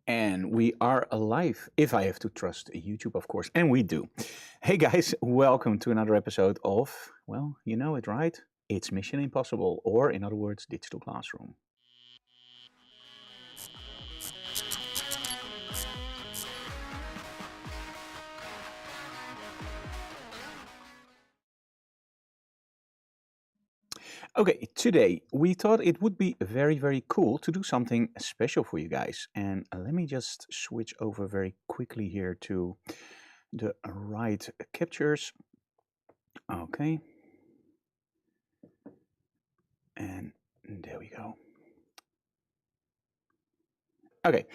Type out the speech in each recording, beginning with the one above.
And we are alive, if I have to trust YouTube, of course, and we do. Hey guys, welcome to another episode of, well, you know it, right? It's Mission Impossible, or in other words, Digital Classroom. Okay, today we thought it would be very, very cool to do something special for you guys. And let me just switch over very quickly here to the right captures. Okay. And there we go. Okay,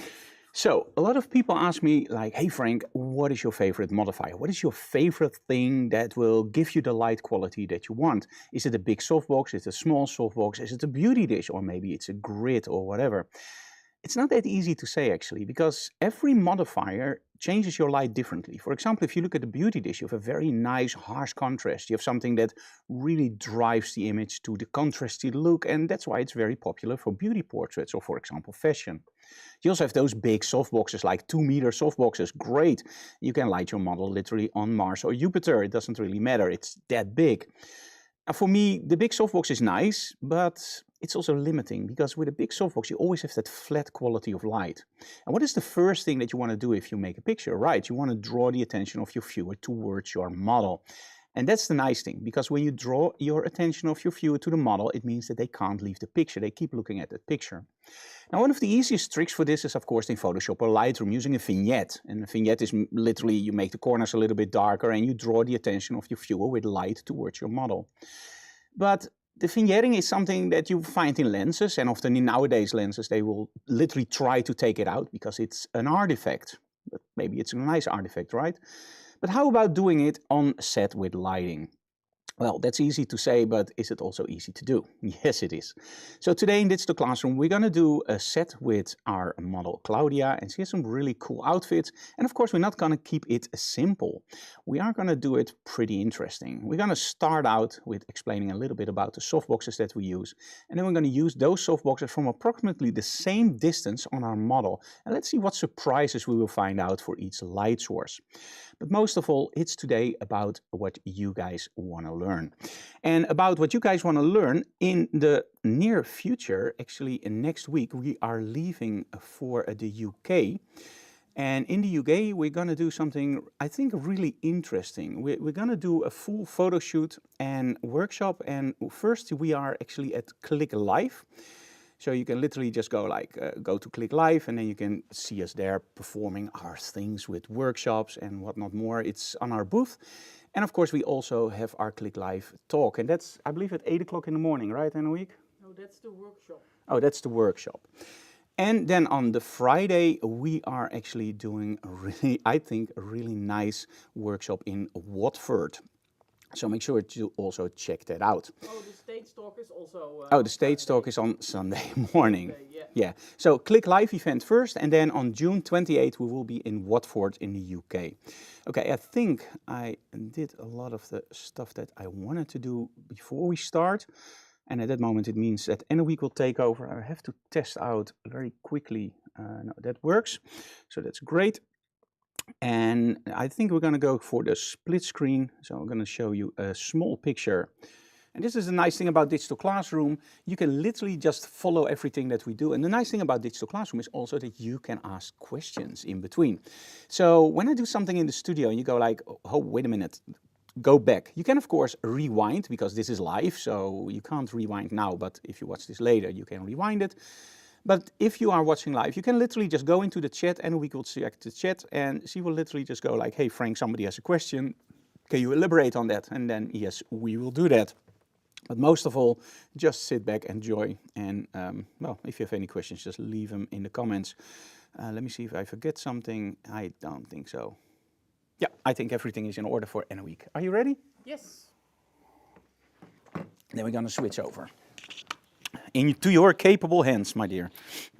so a lot of people ask me like, hey Frank, what is your favorite modifier? What is your favorite thing that will give you the light quality that you want? Is it a big softbox? Is it a small softbox? Is it a beauty dish? Or maybe it's a grid or whatever. It's not that easy to say actually, because every modifier changes your light differently. For example, if you look at the beauty dish, you have a very nice harsh contrast. You have something that really drives the image to the contrasty look, and that's why it's very popular for beauty portraits or, for example, fashion. You also have those big softboxes, like 2-meter softboxes. Great. You can light your model literally on Mars or Jupiter. It doesn't really matter. It's that big. And for me, the big softbox is nice, but it's also limiting because with a big softbox, you always have that flat quality of light. And what is the first thing that you want to do if you make a picture? Right, you want to draw the attention of your viewer towards your model. And that's the nice thing, because when you draw your attention of your viewer to the model, it means that they can't leave the picture. They keep looking at that picture. Now, one of the easiest tricks for this is, of course, in Photoshop or Lightroom using a vignette. And a vignette is literally you make the corners a little bit darker and you draw the attention of your viewer with light towards your model. But the vignetting is something that you find in lenses, and often in nowadays lenses, they will literally try to take it out because it's an artifact. But maybe it's a nice artifact, right? But how about doing it on set with lighting? Well, that's easy to say, but is it also easy to do? Yes, it is. So today in Digital Classroom, we're going to do a set with our model Claudia, and she has some really cool outfits. And of course, we're not going to keep it simple. We are going to do it pretty interesting. We're going to start out with explaining a little bit about the softboxes that we use. And then we're going to use those softboxes from approximately the same distance on our model. And let's see what surprises we will find out for each light source. But most of all, it's today about what you guys want to learn. And about what you guys want to learn in the near future, actually next week, we are leaving for the UK. And in the UK, we're going to do something, I think, really interesting. We're going to do a full photo shoot and workshop. And first, we are actually at Click Live. So you can literally just go go to Click Live, and then you can see us there performing our things with workshops and whatnot more. It's on our booth. And of course, we also have our Click Live talk. And that's, I believe, at 8 o'clock in the morning, right, in a week? No, that's the workshop. Oh, that's the workshop. And then on the Friday, we are actually doing a really, I think, a really nice workshop in Watford. So make sure to also check that out. Oh, the stage talk is also... Oh, the stage talk is on Sunday morning. Okay, Yeah. So Click Live event first, and then on June 28th, we will be in Watford in the UK. Okay, I think I did a lot of the stuff that I wanted to do before we start. And at that moment, it means that any week will take over. I have to test out very quickly. No, that works. So that's great. And I think we're going to go for the split screen. So I'm going to show you a small picture. And this is the nice thing about Digital Classroom. You can literally just follow everything that we do. And the nice thing about Digital Classroom is also that you can ask questions in between. So when I do something in the studio and you go like, oh, wait a minute, go back. You can, of course, rewind because this is live. So you can't rewind now, but if you watch this later, you can rewind it. But if you are watching live, you can literally just go into the chat and we will select the chat and she will literally just go like, hey, Frank, somebody has a question. Can you elaborate on that? And then, yes, we will do that. But most of all, just sit back, enjoy. And, well, if you have any questions, just leave them in the comments. Let me see if I forget something. I don't think so. Yeah, I think everything is in order for any week. Are you ready? Yes. Then we're going to switch over. Into your capable hands, my dear.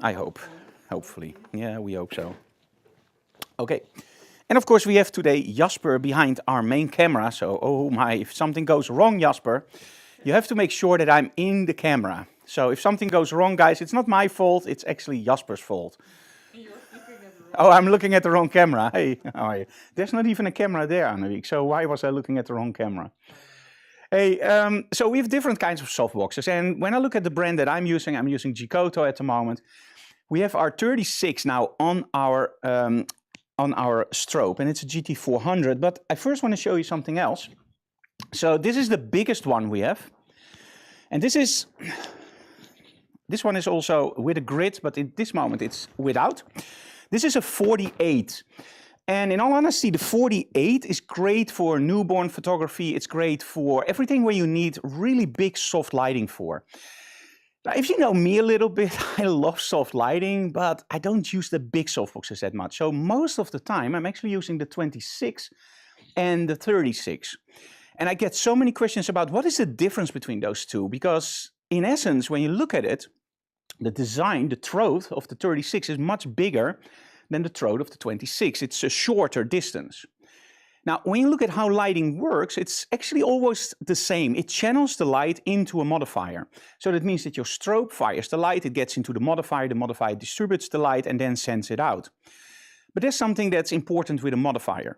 I hope. Hopefully. Yeah, we hope so. Okay. And of course, we have today Jasper behind our main camera. So, oh my, if something goes wrong, Jasper, you have to make sure that I'm in the camera. So if something goes wrong, guys, it's not my fault. It's actually Jasper's fault. You're keeping Oh, I'm looking at the wrong camera. Hey, how are you? There's not even a camera there, Annemiek, so why was I looking at the wrong camera? Hey, so we have different kinds of softboxes, and when I look at the brand that I'm using Gicoto at the moment. We have our 36 now on our strobe, and it's a GT400, but I first want to show you something else. So this is the biggest one we have, and this one is also with a grid, but at this moment it's without. This is a 48. And in all honesty, the 48 is great for newborn photography. It's great for everything where you need really big soft lighting for. Now, if you know me a little bit, I love soft lighting, but I don't use the big softboxes that much. So most of the time, I'm actually using the 26 and the 36. And I get so many questions about what is the difference between those two? Because in essence, when you look at it, the design, the throat of the 36 is much bigger than the throat of the 26. It's a shorter distance. Now, when you look at how lighting works, it's actually always the same. It channels the light into a modifier. So that means that your strobe fires the light, it gets into the modifier distributes the light and then sends it out. But there's something that's important with a modifier.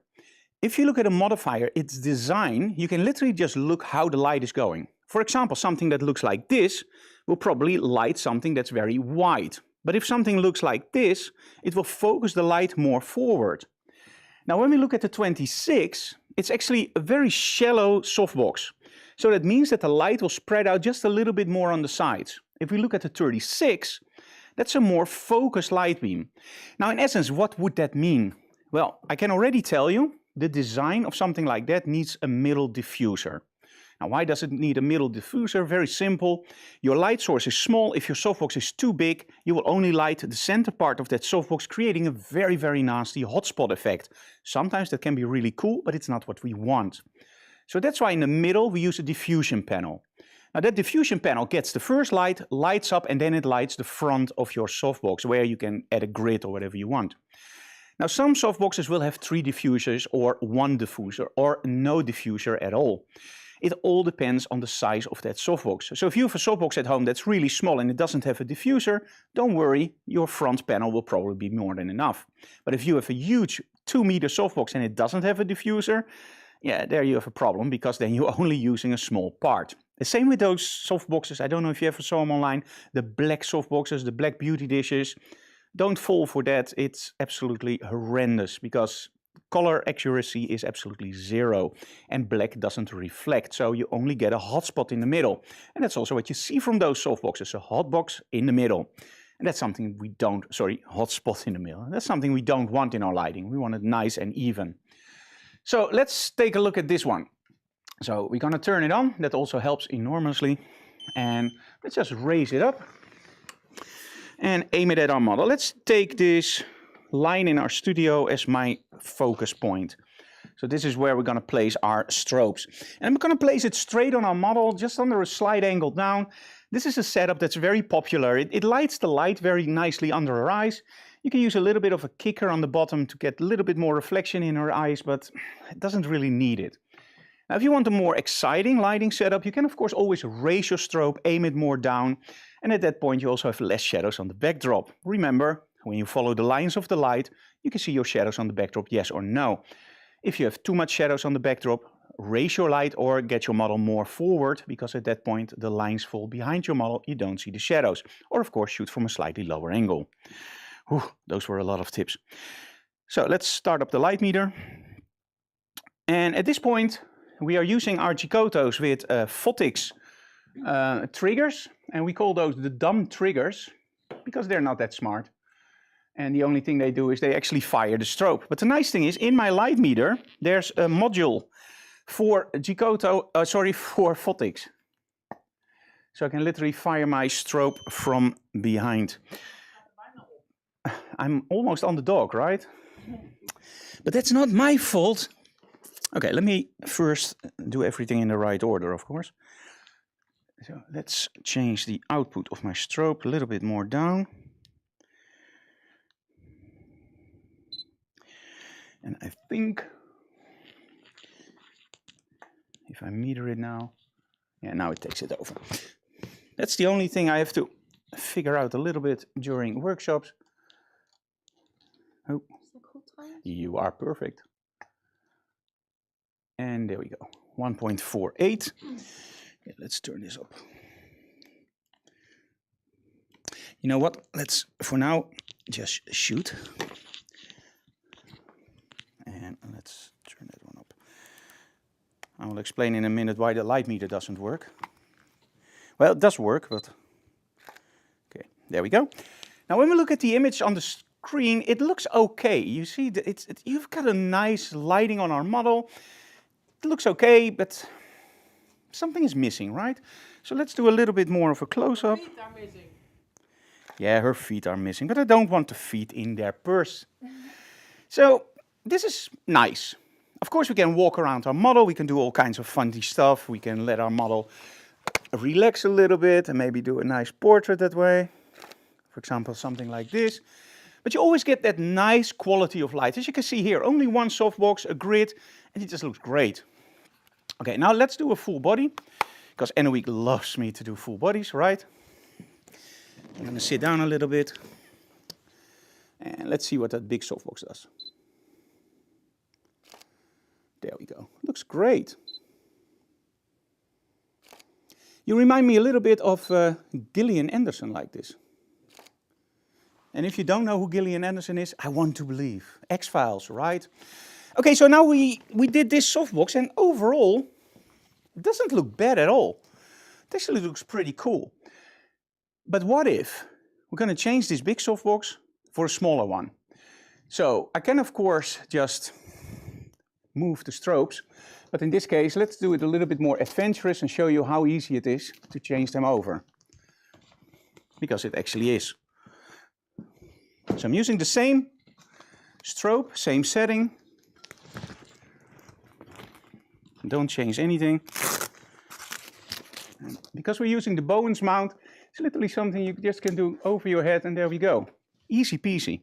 If you look at a modifier, its design, you can literally just look how the light is going. For example, something that looks like this will probably light something that's very wide. But if something looks like this, it will focus the light more forward. Now, when we look at the 26, it's actually a very shallow softbox. So that means that the light will spread out just a little bit more on the sides. If we look at the 36, that's a more focused light beam. Now, in essence, what would that mean? Well, I can already tell you, the design of something like that needs a middle diffuser. Now, why does it need a middle diffuser? Very simple. Your light source is small. If your softbox is too big, you will only light the center part of that softbox, creating a very, very nasty hotspot effect. Sometimes that can be really cool, but it's not what we want. So that's why in the middle we use a diffusion panel. Now that diffusion panel gets the first light, lights up, and then it lights the front of your softbox, where you can add a grid or whatever you want. Now some softboxes will have 3 diffusers or 1 diffuser or no diffuser at all. It all depends on the size of that softbox. So if you have a softbox at home that's really small and it doesn't have a diffuser, don't worry, your front panel will probably be more than enough. But if you have a huge 2-meter softbox and it doesn't have a diffuser, yeah, there you have a problem, because then you're only using a small part. The same with those softboxes. I don't know if you ever saw them online, the black softboxes, the black beauty dishes. Don't fall for that. It's absolutely horrendous, because color accuracy is absolutely 0 and black doesn't reflect, so you only get a hot spot in the middle. And that's also what you see from those softboxes, a hot box in the middle. And that's something we don't, hot spot in the middle. That's something we don't want in our lighting. We want it nice and even. So let's take a look at this one. So we're gonna turn it on. That also helps enormously. And let's just raise it up and aim it at our model. Let's take this line in our studio as my focus point. So this is where we're going to place our strobes. And I'm going to place it straight on our model, just under a slight angle down. This is a setup that's very popular. It lights the light very nicely under our eyes. You can use a little bit of a kicker on the bottom to get a little bit more reflection in our eyes, but it doesn't really need it. Now, if you want a more exciting lighting setup, you can of course always raise your strobe, aim it more down, and at that point you also have less shadows on the backdrop. Remember, when you follow the lines of the light, you can see your shadows on the backdrop, yes or no. If you have too much shadows on the backdrop, raise your light or get your model more forward, because at that point the lines fall behind your model, you don't see the shadows. Or of course shoot from a slightly lower angle. Whew, those were a lot of tips. So let's start up the light meter. And at this point we are using our Gicotos with photics triggers, and we call those the dumb triggers because they're not that smart. And the only thing they do is they actually fire the strobe. But the nice thing is, in my light meter, there's a module for for photics. So I can literally fire my strobe from behind. I'm almost on the dog, right? But that's not my fault. Okay, let me first do everything in the right order, of course. So let's change the output of my strobe a little bit more down. And I think if I meter it now, yeah, now it takes it over. That's the only thing I have to figure out a little bit during workshops. Oh, you are perfect. And there we go, 1.48. Okay, let's turn this up. You know what, let's, for now, just shoot. And let's turn that one up. I will explain in a minute why the light meter doesn't work. Well, it does work, but... Okay, there we go. Now when we look at the image on the screen, it looks okay. You see, that you've got a nice lighting on our model. It looks okay, but something is missing, right? So let's do a little bit more of a close-up. Feet are missing. Yeah, her feet are missing, but I don't want the feet in their purse. So this is nice. Of course, we can walk around our model. We can do all kinds of funny stuff. We can let our model relax a little bit and maybe do a nice portrait that way. For example, something like this. But you always get that nice quality of light. As you can see here, only one softbox, a grid, and it just looks great. Okay, now let's do a full body, because Emmeloord loves me to do full bodies, right? I'm going to sit down a little bit, and let's see what that big softbox does. There we go. Looks great. You remind me a little bit of Gillian Anderson like this. And if you don't know who Gillian Anderson is, I want to believe. X-Files, right? Okay, so now we did this softbox, and overall, it doesn't look bad at all. It actually looks pretty cool. But what if we're going to change this big softbox for a smaller one? So I can, of course, just move the strobes. But in this case, let's do it a little bit more adventurous and show you how easy it is to change them over. Because it actually is. So I'm using the same strobe, same setting. Don't change anything. And because we're using the Bowens mount, it's literally something you just can do over your head, and there we go. Easy peasy.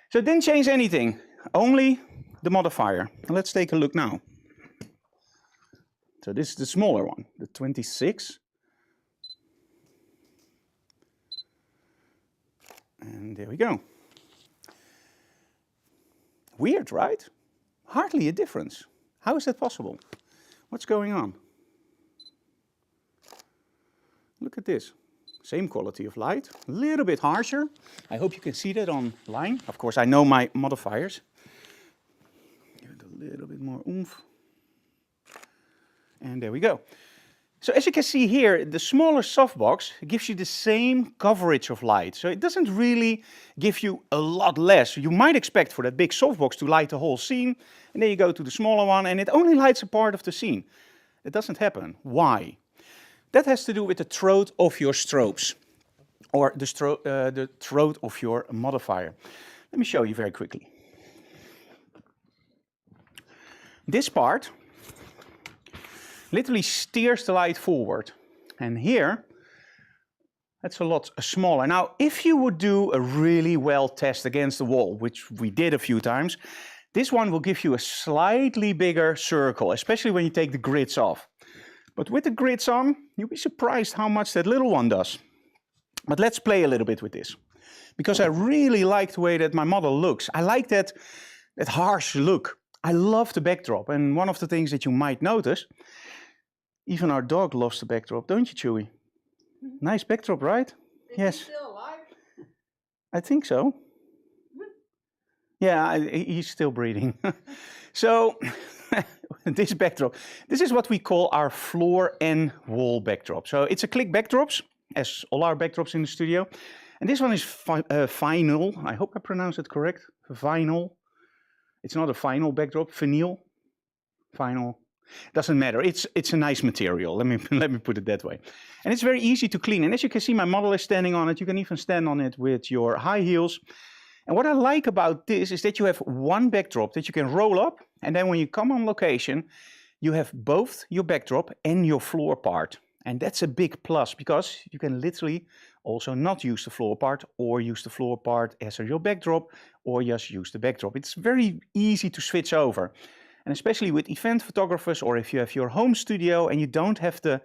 So it didn't change anything, only the modifier. Let's take a look now. So this is the smaller one, the 26. And there we go. Weird, right? Hardly a difference. How is that possible? What's going on? Look at this. Same quality of light, a little bit harsher. I hope you can see that online. Of course, I know my modifiers. Give it a little bit more oomph. And there we go. So as you can see here, the smaller softbox gives you the same coverage of light. So it doesn't really give you a lot less. You might expect for that big softbox to light the whole scene, and then you go to the smaller one and it only lights a part of the scene. It doesn't happen. Why? That has to do with the throat of your strobes, or the throat of your modifier. Let me show you very quickly. This part literally steers the light forward. And here, that's a lot smaller. Now, if you would do a really well test against the wall, which we did a few times, this one will give you a slightly bigger circle, especially when you take the grids off. But with the grids on, you'll be surprised how much that little one does. But let's play a little bit with this, because I really like the way that my model looks. I like that harsh look. I love the backdrop, and one of the things that you might notice, even our dog loves the backdrop, don't you, Chewy? Nice backdrop, right? Is yes. he still alive? I think so. Yeah, he's still breathing. So, this backdrop, this is what we call our floor and wall backdrop. So it's a click backdrops, as all our backdrops in the studio. And this one is vinyl. I hope I pronounced it correct. Vinyl. It's not a vinyl backdrop. Vinyl. Vinyl. Doesn't matter. It's a nice material. Let me put it that way. And it's very easy to clean. And as you can see, my model is standing on it. You can even stand on it with your high heels. And what I like about this is that you have one backdrop that you can roll up, and then when you come on location, you have both your backdrop and your floor part. And that's a big plus, because you can literally also not use the floor part, or use the floor part as your backdrop, or just use the backdrop. It's very easy to switch over. And especially with event photographers, or if you have your home studio and you don't have the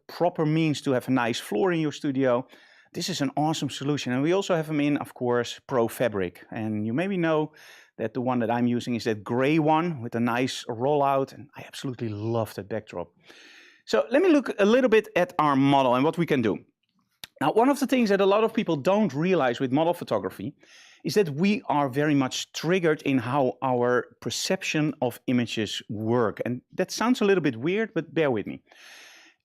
proper means to have a nice floor in your studio, This is an awesome solution, and we also have them in, of course, Pro Fabric. And you maybe know that the one that I'm using is that gray one with a nice rollout, and I absolutely love that backdrop. So let me look a little bit at our model and what we can do. Now, one of the things that a lot of people don't realize with model photography is that we are very much triggered in how our perception of images work. And that sounds a little bit weird, but bear with me.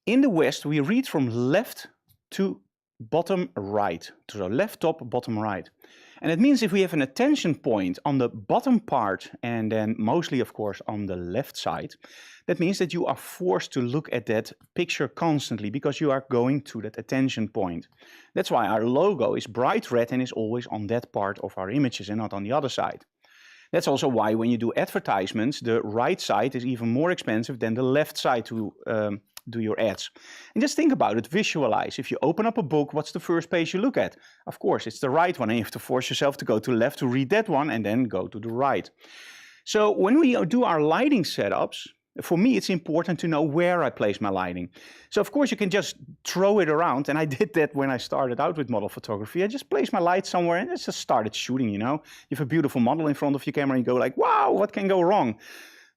In the West, we read from left to bottom right, so left top, bottom right. And it means if we have an attention point on the bottom part and then mostly, of course, on the left side, that means that you are forced to look at that picture constantly because you are going to that attention point. That's why our logo is bright red and is always on that part of our images and not on the other side. That's also why when you do advertisements, the right side is even more expensive than the left side to do your ads. And just think about it, visualize. If you open up a book, what's the first page you look at? Of course, it's the right one, and you have to force yourself to go to the left to read that one and then go to the right. So when we do our lighting setups, for me, it's important to know where I place my lighting. So of course you can just throw it around, and I did that when I started out with model photography. I just placed my light somewhere and just started shooting, you know. You have a beautiful model in front of your camera and you go like, wow, what can go wrong?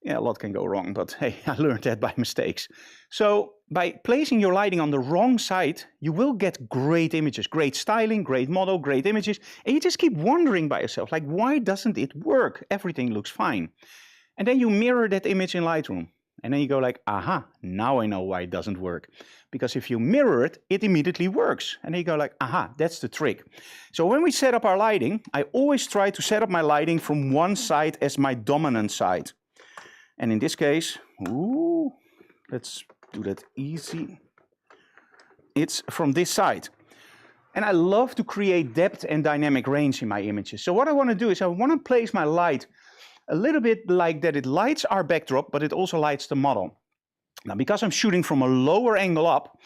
Yeah, a lot can go wrong, but hey, I learned that by mistakes. So by placing your lighting on the wrong side, you will get great images, great styling, great model, great images, and you just keep wondering by yourself, like, why doesn't it work? Everything looks fine. And then you mirror that image in Lightroom. And then you go like, aha, now I know why it doesn't work. Because if you mirror it, it immediately works. And then you go like, aha, that's the trick. So when we set up our lighting, I always try to set up my lighting from one side as my dominant side. And in this case, ooh, let's do that easy. It's from this side. And I love to create depth and dynamic range in my images. So what I want to do is I want to place my light a little bit like that it lights our backdrop, but it also lights the model. Now, because I'm shooting from a lower angle up,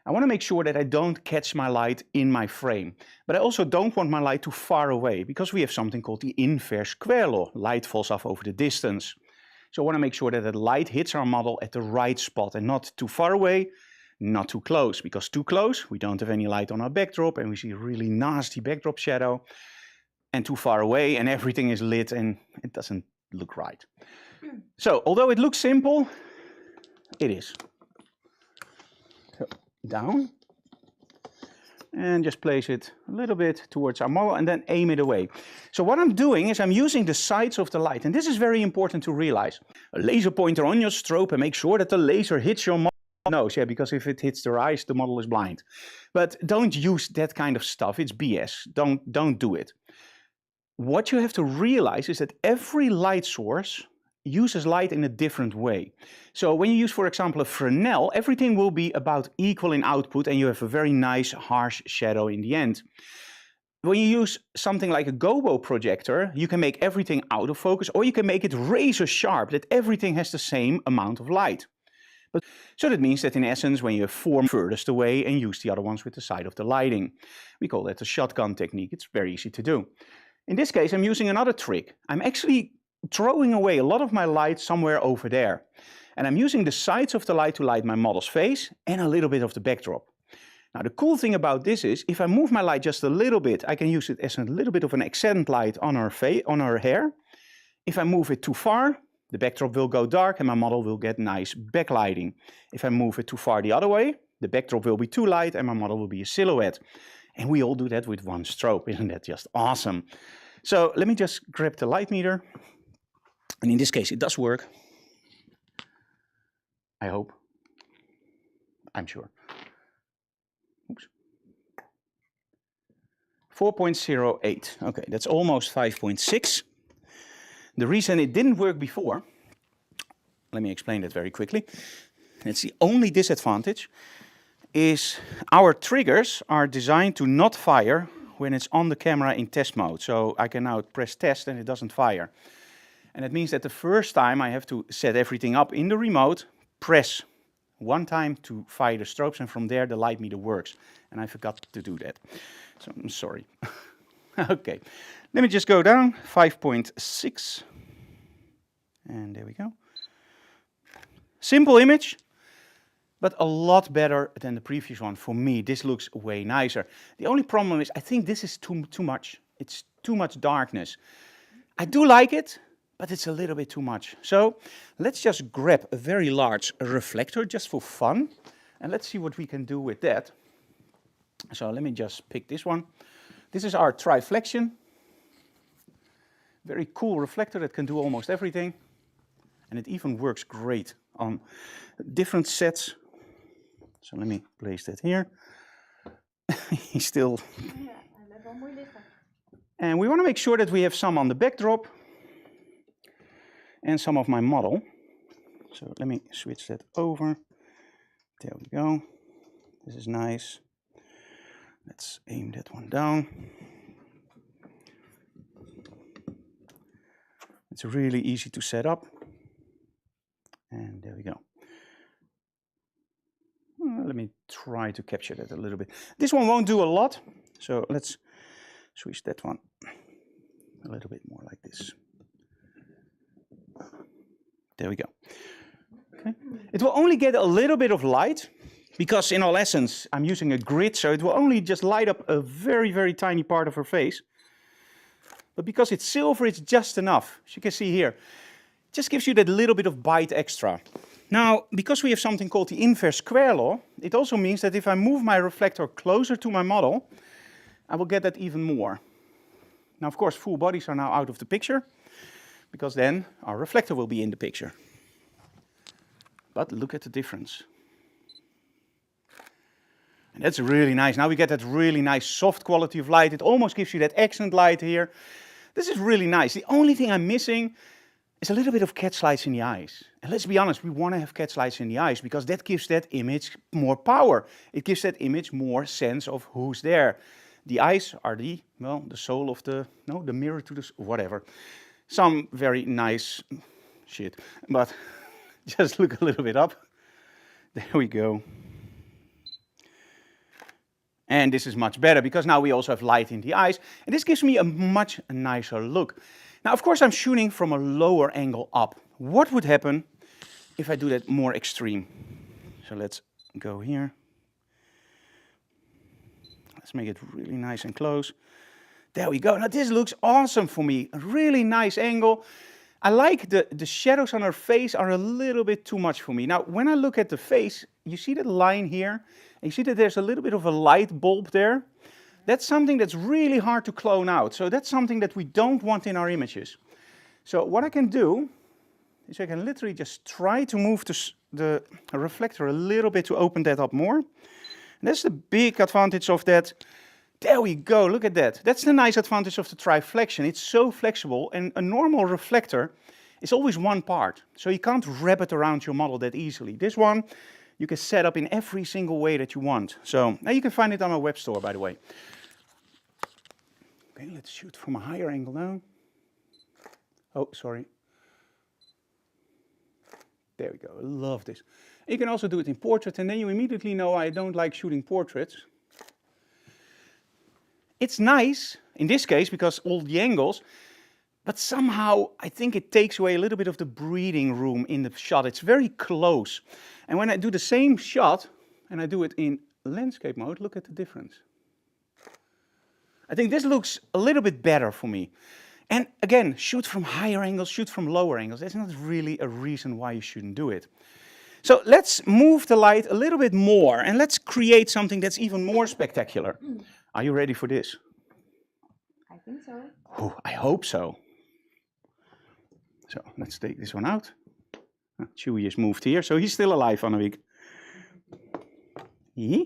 I want to make sure that I don't catch my light in my frame. But I also don't want my light too far away, because we have something called the inverse square law. Light falls off over the distance. So I want to make sure that the light hits our model at the right spot and not too far away, not too close, because too close, we don't have any light on our backdrop and we see a really nasty backdrop shadow. And too far away and everything is lit and it doesn't look right. So although it looks simple, it is. So down and just place it a little bit towards our model and then aim it away. So what I'm doing is I'm using the sides of the light, and this is very important to realize. A laser pointer on your strobe and make sure that the laser hits your model nose, yeah, because if it hits their eyes, the model is blind. But don't use that kind of stuff, it's BS, don't do it. What you have to realize is that every light source uses light in a different way. So when you use, for example, a Fresnel, everything will be about equal in output and you have a very nice harsh shadow in the end. When you use something like a gobo projector, you can make everything out of focus, or you can make it razor sharp, that everything has the same amount of light. So that means that in essence, when you have four furthest away and use the other ones with the side of the lighting. We call that the shotgun technique. It's very easy to do. In this case, I'm using another trick. I'm actually throwing away a lot of my light somewhere over there. And I'm using the sides of the light to light my model's face and a little bit of the backdrop. Now the cool thing about this is, if I move my light just a little bit, I can use it as a little bit of an accent light on her hair. If I move it too far, the backdrop will go dark and my model will get nice backlighting. If I move it too far the other way, the backdrop will be too light and my model will be a silhouette. And we all do that with one strobe. Isn't that just awesome? So let me just grab the light meter. And in this case, it does work. I hope. I'm sure. Oops. 4.08. Okay, that's almost 5.6. The reason it didn't work before, let me explain that very quickly. It's the only disadvantage, is our triggers are designed to not fire when it's on the camera in test mode. So I can now press test and it doesn't fire. And that means that the first time I have to set everything up in the remote, press one time to fire the strobes, and from there the light meter works. And I forgot to do that. So I'm sorry. Okay, let me just go down, 5.6. And there we go. Simple image. but a lot better than the previous one. For me, this looks way nicer. The only problem is I think this is too much. It's too much darkness. I do like it, but it's a little bit too much. So let's just grab a very large reflector just for fun, and let's see what we can do with that. So let me just pick this one. This is our triflexion. Very cool reflector that can do almost everything. And it even works great on different sets. So let me place that here. He's still... And we want to make sure that we have some on the backdrop and some of my model. So let me switch that over. There we go. This is nice. Let's aim that one down. It's really easy to set up. And there we go. Let me try to capture that a little bit. This one won't do a lot, so let's switch that one a little bit more like this. There we go. Okay. It will only get a little bit of light, because in all essence, I'm using a grid, so it will only just light up a very, very tiny part of her face. But because it's silver, it's just enough. As you can see here, it just gives you that little bit of bite extra. Now, because we have something called the inverse square law, it also means that if I move my reflector closer to my model, I will get that even more. Now, of course, full bodies are now out of the picture, because then our reflector will be in the picture. But look at the difference. And that's really nice. Now we get that really nice soft quality of light. It almost gives you that accent light here. This is really nice. The only thing I'm missing is a little bit of catch lights in the eyes. And let's be honest, we want to have catch lights in the eyes because that gives that image more power. It gives that image more sense of who's there. The eyes are the soul of the mirror to the, whatever. Some very nice shit. But just look a little bit up. There we go. And this is much better because now we also have light in the eyes. And this gives me a much nicer look. Now, of course, I'm shooting from a lower angle up. What would happen if I do that more extreme? So let's go here. Let's make it really nice and close. There we go. Now, this looks awesome for me. A really nice angle. I like the shadows on her face are a little bit too much for me. Now, when I look at the face, you see that line here? And you see that there's a little bit of a light bulb there? That's something that's really hard to clone out. So that's something that we don't want in our images. So what I can do is I can literally just try to move the reflector a little bit to open that up more. And that's the big advantage of that. There we go, look at that. That's the nice advantage of the triflexion. It's so flexible, and a normal reflector is always one part. So you can't wrap it around your model that easily. This one, you can set up in every single way that you want. So now you can find it on our web store, by the way. Okay, let's shoot from a higher angle now. Oh, sorry. There we go, I love this. You can also do it in portrait, and then you immediately know I don't like shooting portraits. It's nice, in this case, because all the angles, but somehow I think it takes away a little bit of the breathing room in the shot. It's very close. And when I do the same shot, and I do it in landscape mode, look at the difference. I think this looks a little bit better for me. And again, shoot from higher angles, shoot from lower angles. There's not really a reason why you shouldn't do it. So let's move the light a little bit more, and let's create something that's even more spectacular. Are you ready for this? I think so. Oh, I hope so. So let's take this one out. Chewie is moved here, so he's still alive, Annewiek. Yeah.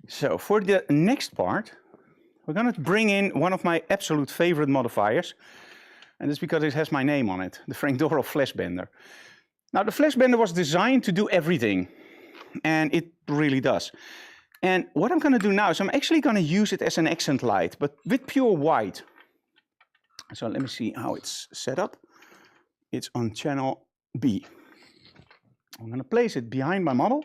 So for the next part, we're going to bring in one of my absolute favorite modifiers. And it's because it has my name on it, the Frank Dorel Flash Bender. Now, the Flash Bender was designed to do everything. And it really does. And what I'm going to do now is I'm actually going to use it as an accent light, but with pure white. So let me see how it's set up. It's on channel B. I'm going to place it behind my model.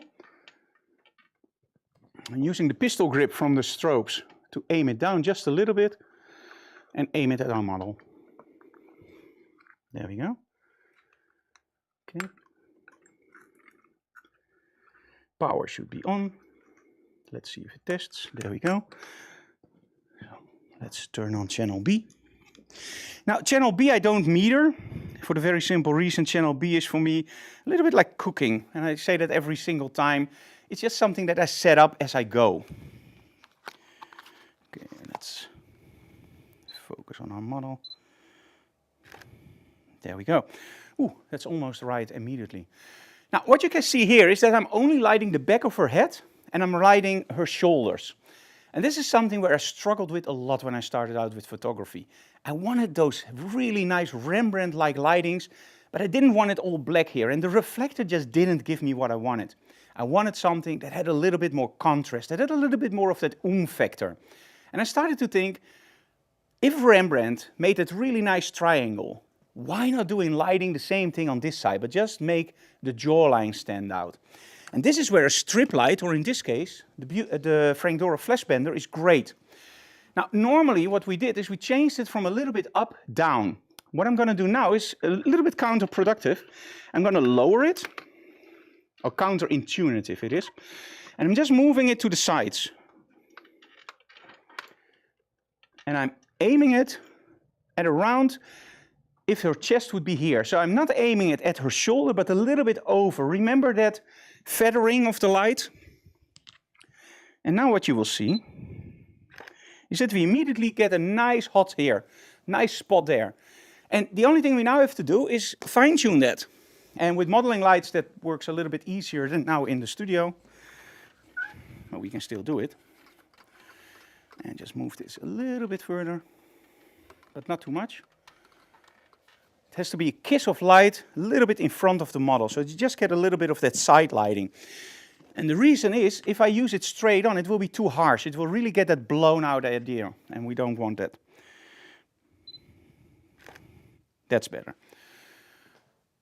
I'm using the pistol grip from the strobes to aim it down just a little bit and aim it at our model. There we go. Okay. Power should be on. Let's see if it tests. There we go. So let's turn on channel B. Now, channel B I don't meter, for the very simple reason channel B is for me a little bit like cooking. And I say that every single time. It's just something that I set up as I go. Okay, let's focus on our model. There we go. Ooh, that's almost right immediately. Now, what you can see here is that I'm only lighting the back of her head and I'm lighting her shoulders. And this is something where I struggled with a lot when I started out with photography. I wanted those really nice Rembrandt-like lightings, but I didn't want it all black here. And the reflector just didn't give me what I wanted. I wanted something that had a little bit more contrast, that had a little bit more of that oomph factor. And I started to think, if Rembrandt made that really nice triangle, why not doing lighting the same thing on this side, but just make the jawline stand out? And this is where a strip light, or in this case, the Frank Dora flash bender is great. Now, normally what we did is we changed it from a little bit up, down. What I'm going to do now is a little bit counterproductive. I'm going to lower it, or counterintuitive it is, and I'm just moving it to the sides. And I'm aiming it at around, if her chest would be here. So I'm not aiming it at her shoulder, but a little bit over. Remember that feathering of the light? And now what you will see is that we immediately get a nice hot here, nice spot there. And the only thing we now have to do is fine-tune that. And with modeling lights, that works a little bit easier than now in the studio. But we can still do it. And just move this a little bit further, but not too much. It has to be a kiss of light a little bit in front of the model, so you just get a little bit of that side lighting. And the reason is, if I use it straight on, it will be too harsh. It will really get that blown out idea, and we don't want that. That's better.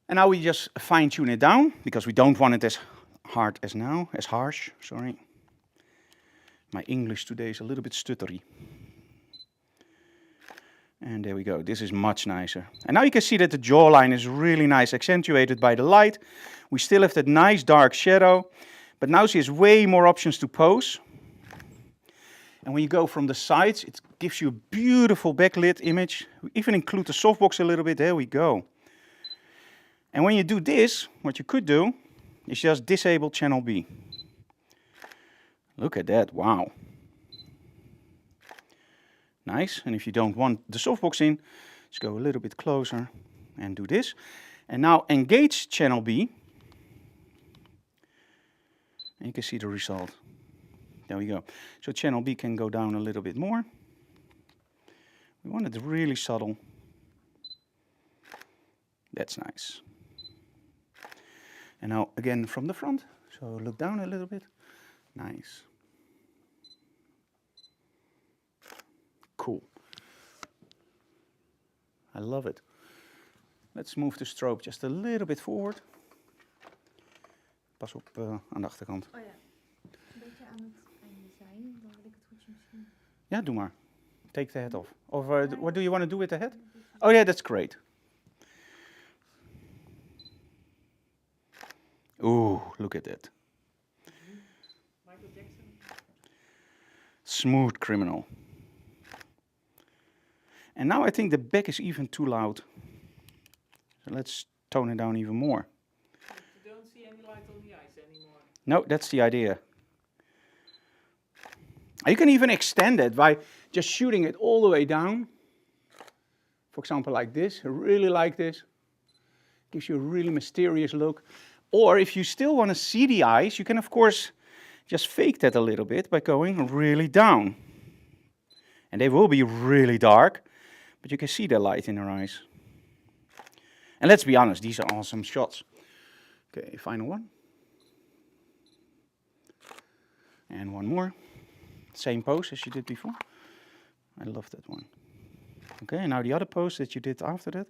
And now we just fine tune it down, because we don't want it as hard as now, as harsh, sorry. My English today is a little bit stuttery. And there we go, this is much nicer. And now you can see that the jawline is really nice, accentuated by the light. We still have that nice dark shadow, but now she has way more options to pose. And when you go from the sides, it gives you a beautiful backlit image. We even include the softbox a little bit, there we go. And when you do this, what you could do is just disable channel B. Look at that, wow. Nice, and if you don't want the softbox in, just go a little bit closer and do this. And now engage channel B. And you can see the result. There we go. So channel B can go down a little bit more. We want it really subtle. That's nice. And now again from the front. So look down a little bit. Nice. Cool. I love it. Let's move the strobe just a little bit forward. Pas op aan de achterkant. Oh ja. Een beetje aan het einde zijn, dan wil ik het goedje misschien. Ja, doe maar. Take the head off. Or what do you want to do with the head? Oh yeah, that's great. Ooh, look at that. Michael Jackson. Smooth criminal. And now I think the back is even too loud. So let's tone it down even more. You don't see any light on the eyes anymore. No, that's the idea. You can even extend it by just shooting it all the way down. For example, like this. I really like this. Gives you a really mysterious look. Or if you still want to see the eyes, you can of course just fake that a little bit by going really down. And they will be really dark, but you can see the light in her eyes. And let's be honest, these are awesome shots. Okay, final one. And one more. Same pose as you did before. I love that one. Okay, now the other pose that you did after that.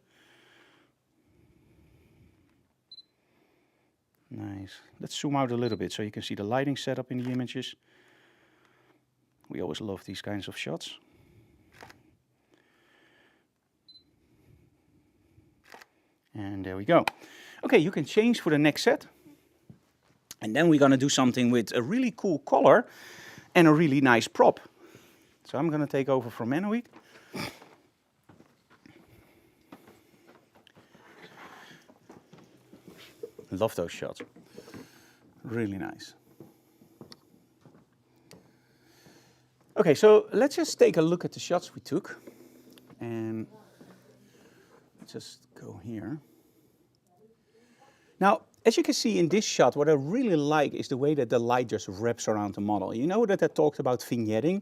Nice. Let's zoom out a little bit so you can see the lighting setup in the images. We always love these kinds of shots. And there we go. Okay, you can change for the next set. And then we're going to do something with a really cool color and a really nice prop. So I'm going to take over from Emmeloord. Love those shots. Really nice. Okay, so let's just take a look at the shots we took. And let's just go here. Now, as you can see in this shot, what I really like is the way that the light just wraps around the model. You know that I talked about vignetting.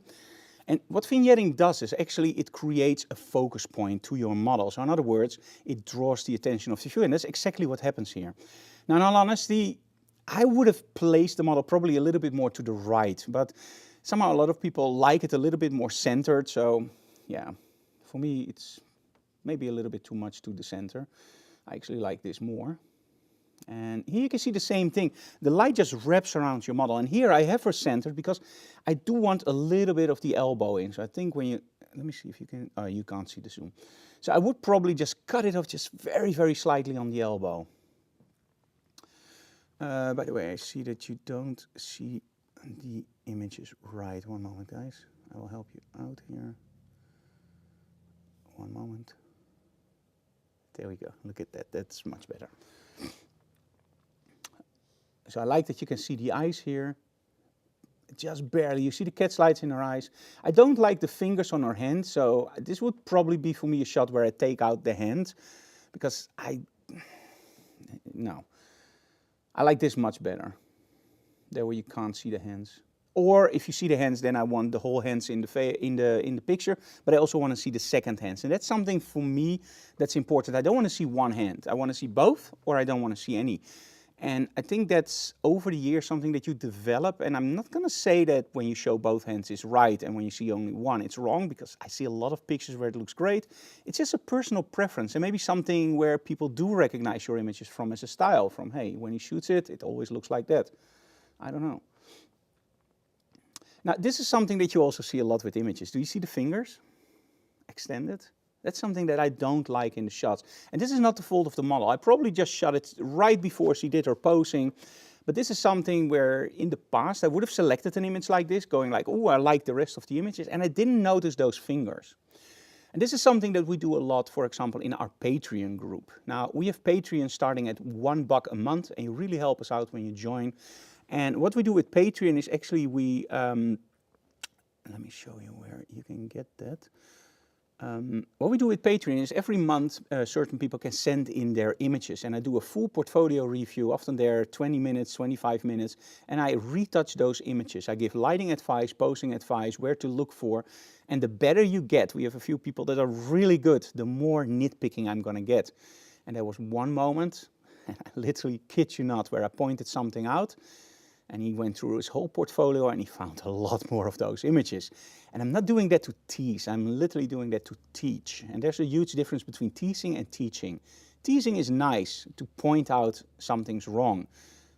And what vignetting does is actually it creates a focus point to your model. So in other words, it draws the attention of the viewer. And that's exactly what happens here. Now, in all honesty, I would have placed the model probably a little bit more to the right. But somehow a lot of people like it a little bit more centered. So yeah, for me, it's maybe a little bit too much to the center. I actually like this more. And here you can see the same thing. The light just wraps around your model. And here I have her centered because I do want a little bit of the elbow in. So I think when you, let me see if you can, oh, you can't see the zoom. So I would probably just cut it off just very, very slightly on the elbow. By the way, I see that you don't see the images right. One moment, guys. I will help you out here. One moment. There we go. Look at that. That's much better. So I like that you can see the eyes here, just barely. You see the cat's lights in her eyes. I don't like the fingers on her hand, so this would probably be for me a shot where I take out the hand, because no. I like this much better, there where you can't see the hands. Or if you see the hands, then I want the whole hands in the picture, but I also want to see the second hands. And that's something for me that's important. I don't want to see one hand. I want to see both, or I don't want to see any. And I think that's over the years something that you develop. And I'm not going to say that when you show both hands is right and when you see only one it's wrong, because I see a lot of pictures where it looks great. It's just a personal preference and maybe something where people do recognize your images from as a style. From, hey, when he shoots it, it always looks like that. I don't know. Now, this is something that you also see a lot with images. Do you see the fingers extended? That's something that I don't like in the shots. And this is not the fault of the model. I probably just shot it right before she did her posing. But this is something where in the past I would have selected an image like this, going like, oh, I like the rest of the images. And I didn't notice those fingers. And this is something that we do a lot, for example, in our Patreon group. Now, we have Patreon starting at $1 a month. And you really help us out when you join. And what we do with Patreon is actually let me show you where you can get that. What we do with Patreon is every month certain people can send in their images, and I do a full portfolio review. Often they're 20 minutes, 25 minutes, and I retouch those images. I give lighting advice, posing advice, where to look for, and the better you get, we have a few people that are really good, the more nitpicking I'm going to get. And there was one moment, and I literally kid you not, where I pointed something out, and he went through his whole portfolio and he found a lot more of those images. And I'm not doing that to tease, I'm literally doing that to teach. And there's a huge difference between teasing and teaching. Teasing is nice to point out something's wrong,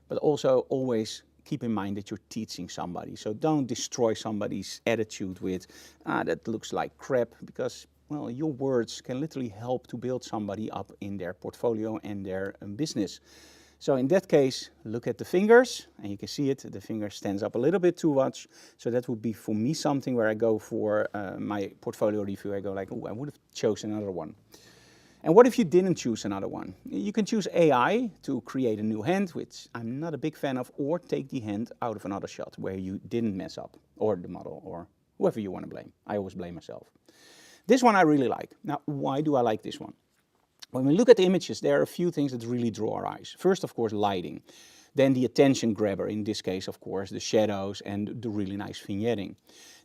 but also always keep in mind that you're teaching somebody. So don't destroy somebody's attitude with, that looks like crap, because, well, your words can literally help to build somebody up in their portfolio and their business. So in that case, look at the fingers, and you can see it, the finger stands up a little bit too much. So that would be for me something where I go for my portfolio review, I go like, oh, I would have chosen another one. And what if you didn't choose another one? You can choose AI to create a new hand, which I'm not a big fan of, or take the hand out of another shot where you didn't mess up, or the model, or whoever you want to blame. I always blame myself. This one I really like. Now, why do I like this one? When we look at the images, there are a few things that really draw our eyes. First, of course, lighting. Then the attention grabber, in this case, of course, the shadows and the really nice vignetting.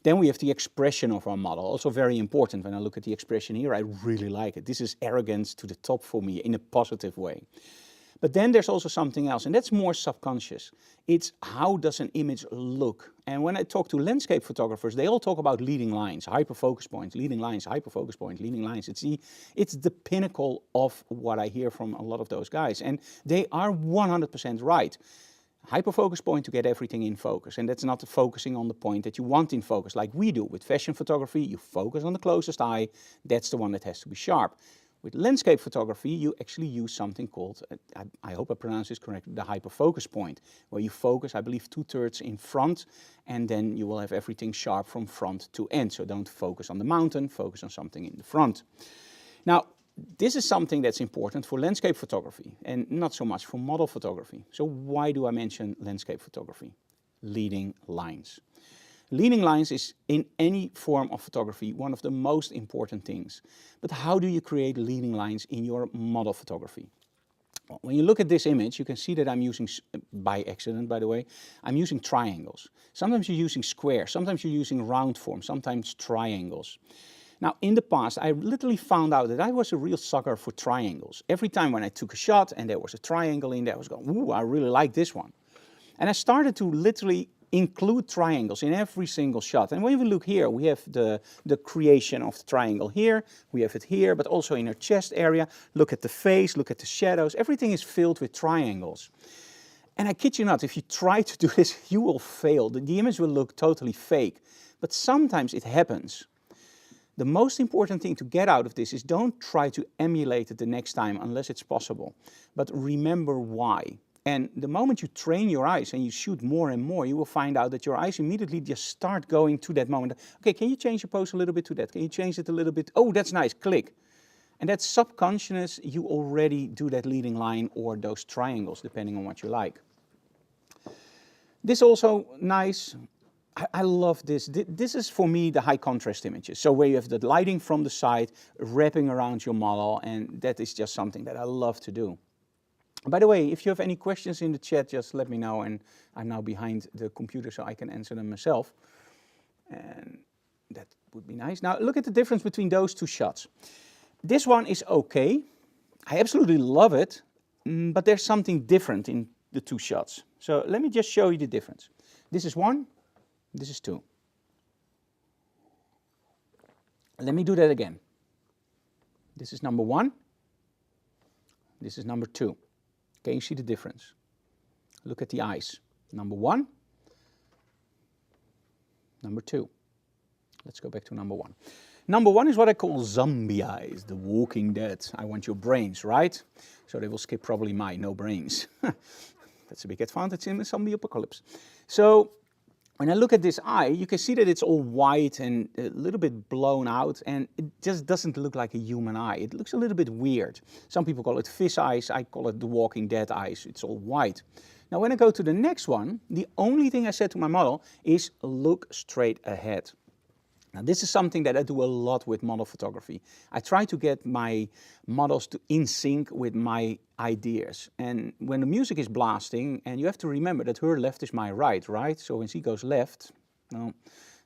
Then we have the expression of our model, also very important. When I look at the expression here, I really like it. This is arrogance to the top for me in a positive way. But then there's also something else, and that's more subconscious. It's how does an image look? And when I talk to landscape photographers, they all talk about leading lines, hyperfocus points, leading lines, hyperfocus point, leading lines. It's the pinnacle of what I hear from a lot of those guys. And they are 100% right. Hyperfocus point to get everything in focus. And that's not focusing on the point that you want in focus, like we do with fashion photography. You focus on the closest eye. That's the one that has to be sharp. With landscape photography, you actually use something called, I hope I pronounce this correctly, the hyperfocus point, where you focus, I believe, 2/3 in front, and then you will have everything sharp from front to end. So don't focus on the mountain, focus on something in the front. Now, this is something that's important for landscape photography and not so much for model photography. So why do I mention landscape photography? Leading lines. Leading lines is, in any form of photography, one of the most important things. But how do you create leading lines in your model photography? Well, when you look at this image, you can see that I'm using, by accident by the way, I'm using triangles. Sometimes you're using squares, sometimes you're using round forms, sometimes triangles. Now, in the past, I literally found out that I was a real sucker for triangles. Every time when I took a shot and there was a triangle in there, I was going, ooh, I really like this one. And I started to literally include triangles in every single shot. And when we look here, we have the creation of the triangle here, we have it here, but also in her chest area. Look at the face, look at the shadows, everything is filled with triangles. And I kid you not, if you try to do this, you will fail. The image will look totally fake, but sometimes it happens. The most important thing to get out of this is don't try to emulate it the next time unless it's possible, but remember why. And the moment you train your eyes and you shoot more and more, you will find out that your eyes immediately just start going to that moment. Okay, can you change your pose a little bit to that? Can you change it a little bit? Oh, that's nice, click. And that subconscious, you already do that leading line or those triangles, depending on what you like. This also nice. I love this. This is for me the high contrast images. So where you have the lighting from the side wrapping around your model, and that is just something that I love to do. By the way, if you have any questions in the chat, just let me know, and I'm now behind the computer so I can answer them myself. And that would be nice. Now look at the difference between those two shots. This one is okay. I absolutely love it, but there's something different in the two shots. So let me just show you the difference. This is 1, this is 2. Let me do that again. This is number 1, this is number 2. Can you see the difference? Look at the eyes. Number 1, number 2. Let's go back to number 1. Number 1 is what I call zombie eyes, the Walking Dead. I want your brains, right? So they will skip probably my no brains. That's a big advantage in the zombie apocalypse. So when I look at this eye, you can see that it's all white and a little bit blown out, and it just doesn't look like a human eye. It looks a little bit weird. Some people call it fish eyes, I call it the Walking Dead eyes. It's all white. Now when I go to the next one, the only thing I said to my model is look straight ahead. Now this is something that I do a lot with model photography. I try to get my models to in sync with my ideas. And when the music is blasting, and you have to remember that her left is my right, right? So when she goes left, well,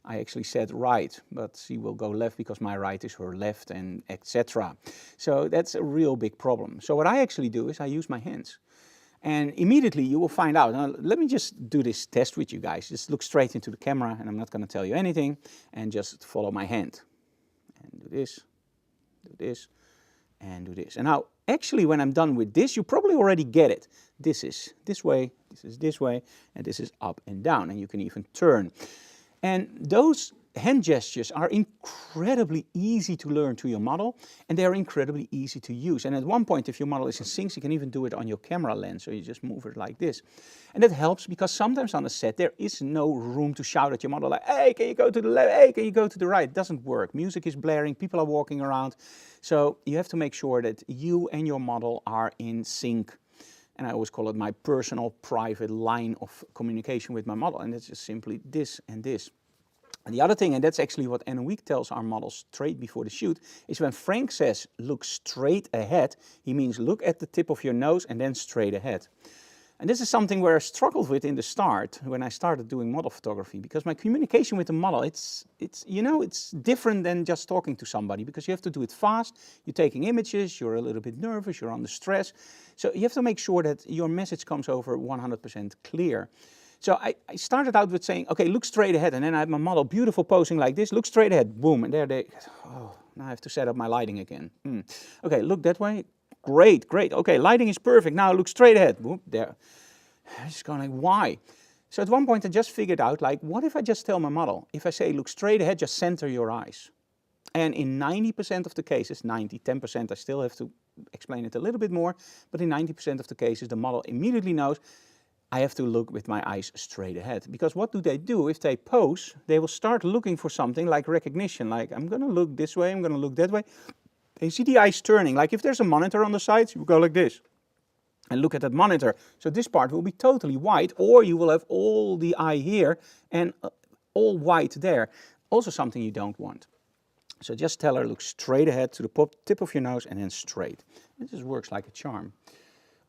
I actually said right, but she will go left because my right is her left, and etc. So that's a real big problem. So what I actually do is I use my hands. And immediately you will find out. Now, let me just do this test with you guys. Just look straight into the camera, and I'm not going to tell you anything, and just follow my hand. And do this, and do this. And now, actually, when I'm done with this, you probably already get it. This is this way, this is this way, and this is up and down, and you can even turn. And those hand gestures are incredibly easy to learn to your model, and they are incredibly easy to use. And at one point, if your model is in sync, you can even do it on your camera lens, so you just move it like this. And that helps because sometimes on a set there is no room to shout at your model like, hey, can you go to the left, hey, can you go to the right? It doesn't work. Music is blaring, people are walking around. So you have to make sure that you and your model are in sync. And I always call it my personal private line of communication with my model, and it's just simply this and this. And the other thing, and that's actually what Emmeloord tells our models straight before the shoot, is when Frank says look straight ahead, he means look at the tip of your nose and then straight ahead. And this is something where I struggled with in the start when I started doing model photography, because my communication with the model, it's different than just talking to somebody, because you have to do it fast, you're taking images, you're a little bit nervous, you're under stress. So you have to make sure that your message comes over 100% clear. So I started out with saying, okay, look straight ahead. And then I had my model beautiful posing like this, look straight ahead, boom. And there they, oh, now I have to set up my lighting again. Okay, look that way. Great, great. Okay, lighting is perfect. Now look straight ahead. Boom, there. I was going like, why? So at one point I just figured out, like, what if I just tell my model, if I say look straight ahead, just center your eyes. And in 90% of the cases, 10% I still have to explain it a little bit more, but in 90% of the cases the model immediately knows I have to look with my eyes straight ahead. Because what do? If they pose, they will start looking for something like recognition, like I'm going to look this way, I'm going to look that way. You see the eyes turning, like if there's a monitor on the sides, you go like this and look at that monitor. So this part will be totally white, or you will have all the eye here and all white there. Also something you don't want. So just tell her, look straight ahead to the tip of your nose and then straight. It just works like a charm.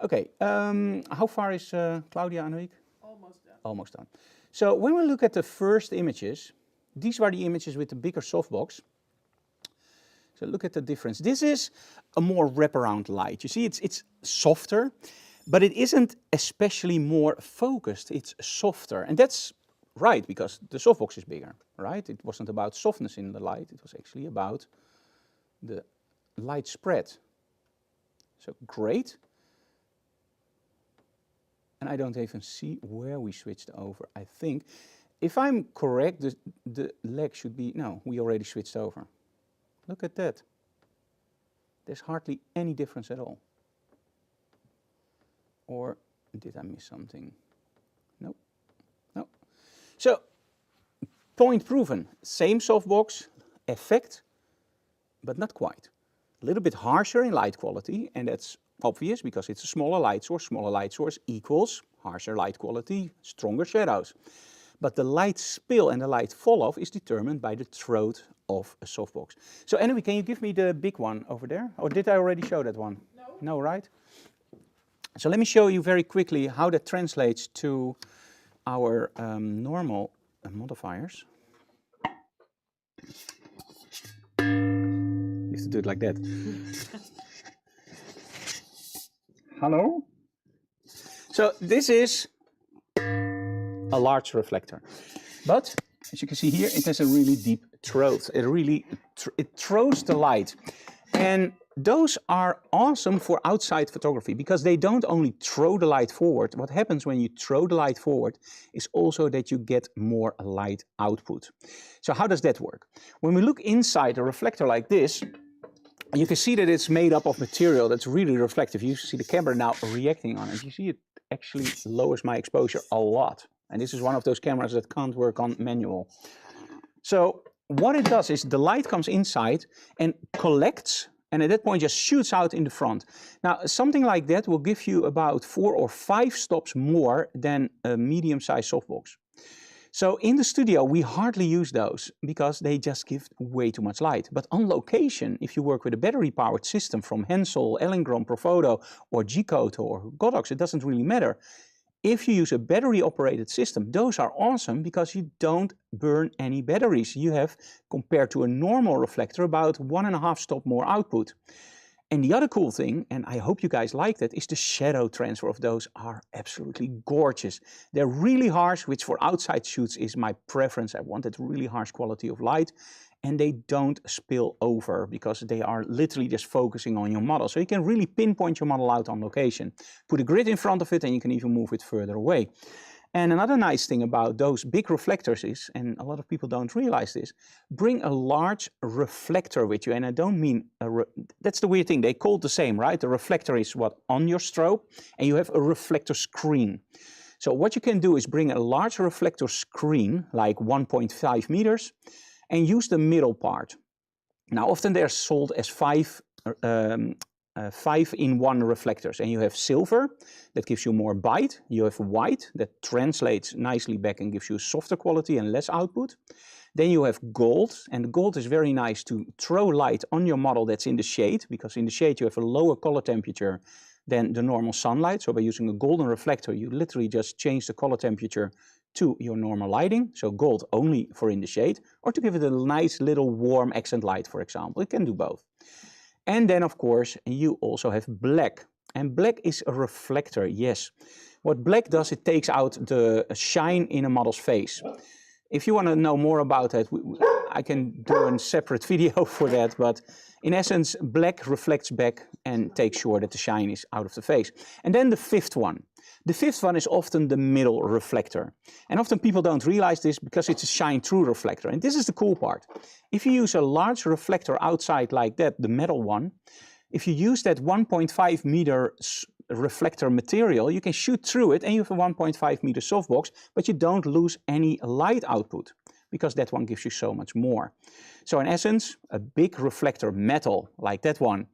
Okay, how far is Claudia, Anouk? Almost done. Almost done. So when we look at the first images, these were the images with the bigger softbox. So look at the difference. This is a more wraparound light. You see, it's softer, but it isn't especially more focused. It's softer, and that's right, because the softbox is bigger, right? It wasn't about softness in the light. It was actually about the light spread. So great. And I don't even see where we switched over. I think, if I'm correct, the leg should be, no, we already switched over. Look at that. There's hardly any difference at all. Or did I miss something? No, no. So, point proven. Same softbox, effect, but not quite. A little bit harsher in light quality, and that's obvious because it's a smaller light source. Smaller light source equals harsher light quality, stronger shadows. But the light spill and the light fall off is determined by the throat of a softbox. So anyway, can you give me the big one over there? Or did I already show that one? No. No, right? So let me show you very quickly how that translates to our normal modifiers. You have to do it like that. Hello? So this is a large reflector, but as you can see here, it has a really deep throat. It really it throws the light, and those are awesome for outside photography because they don't only throw the light forward. What happens when you throw the light forward is also that you get more light output. So how does that work? When we look inside a reflector like this, you can see that it's made up of material that's really reflective. You see the camera now reacting on it. You see it actually lowers my exposure a lot. And this is one of those cameras that can't work on manual. So what it does is the light comes inside and collects, and at that point just shoots out in the front. Now, something like that will give you about 4 or 5 stops more than a medium-sized softbox. So in the studio, we hardly use those because they just give way too much light. But on location, if you work with a battery-powered system from Hensel, Elingram, Profoto, or G-Koto, or Godox, it doesn't really matter. If you use a battery-operated system, those are awesome because you don't burn any batteries. You have, compared to a normal reflector, about 1.5 stop more output. And the other cool thing, and I hope you guys like that, is the shadow transfer of those are absolutely gorgeous. They're really harsh, which for outside shoots is my preference. I want that really harsh quality of light. And they don't spill over because they are literally just focusing on your model. So you can really pinpoint your model out on location. Put a grid in front of it and you can even move it further away. And another nice thing about those big reflectors is, and a lot of people don't realize this, bring a large reflector with you. And I don't mean, that's the weird thing, they call it the same, right? The reflector is what, on your strobe, and you have a reflector screen. So what you can do is bring a large reflector screen, like 1.5 meters, and use the middle part. Now often they're sold as 5-in-1 reflectors, and you have silver that gives you more bite, you have white that translates nicely back and gives you softer quality and less output. Then you have gold, and gold is very nice to throw light on your model that's in the shade, because in the shade you have a lower color temperature than the normal sunlight. So by using a golden reflector, you literally just change the color temperature to your normal lighting. So gold only for in the shade, or to give it a nice little warm accent light, for example. It can do both. And then, of course, you also have black. And black is a reflector, yes. What black does, it takes out the shine in a model's face. If you want to know more about it, I can do a separate video for that. But in essence, black reflects back and takes sure that the shine is out of the face. And then the fifth one. The fifth one is often the middle reflector. And often people don't realize this because it's a shine-through reflector. And this is the cool part. If you use a large reflector outside like that, the metal one, if you use that 1.5 meter reflector material, you can shoot through it and you have a 1.5 meter softbox, but you don't lose any light output because that one gives you so much more. So in essence, a big reflector metal like that one,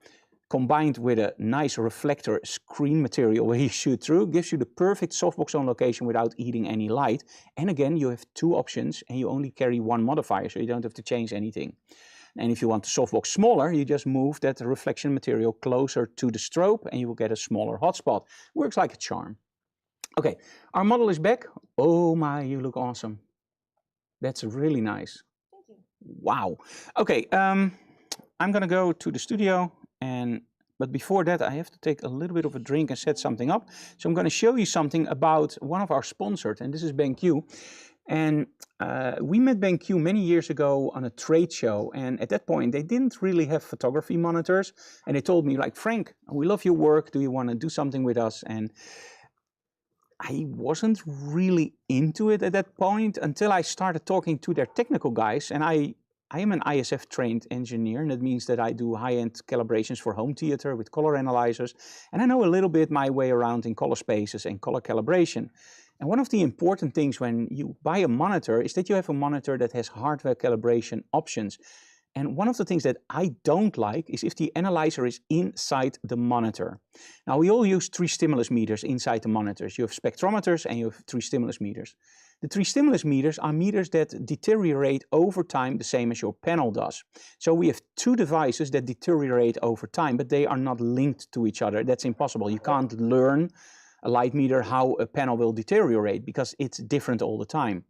combined with a nice reflector screen material where you shoot through, gives you the perfect softbox on location without eating any light. And again, you have two options and you only carry one modifier, so you don't have to change anything. And if you want the softbox smaller, you just move that reflection material closer to the strobe and you will get a smaller hotspot. Works like a charm. Okay, our model is back. Oh my, you look awesome. That's really nice. Thank you. Wow. Okay, I'm gonna go to the studio, but before that I have to take a little bit of a drink and set something up. So I'm gonna show you something about one of our sponsors, and this is BenQ. And we met BenQ many years ago on a trade show, and at that point they didn't really have photography monitors, and they told me like, Frank, we love your work, do you want to do something with us? And I wasn't really into it at that point until I started talking to their technical guys, and I am an ISF trained engineer, and that means that I do high-end calibrations for home theater with color analyzers, and I know a little bit my way around in color spaces and color calibration. And one of the important things when you buy a monitor is that you have a monitor that has hardware calibration options. And one of the things that I don't like is if the analyzer is inside the monitor. Now, we all use 3 stimulus meters inside the monitors. You have spectrometers and you have 3 stimulus meters. The 3 stimulus meters are meters that deteriorate over time the same as your panel does. So we have 2 devices that deteriorate over time, but they are not linked to each other. That's impossible. You can't learn a light meter how a panel will deteriorate because it's different all the time.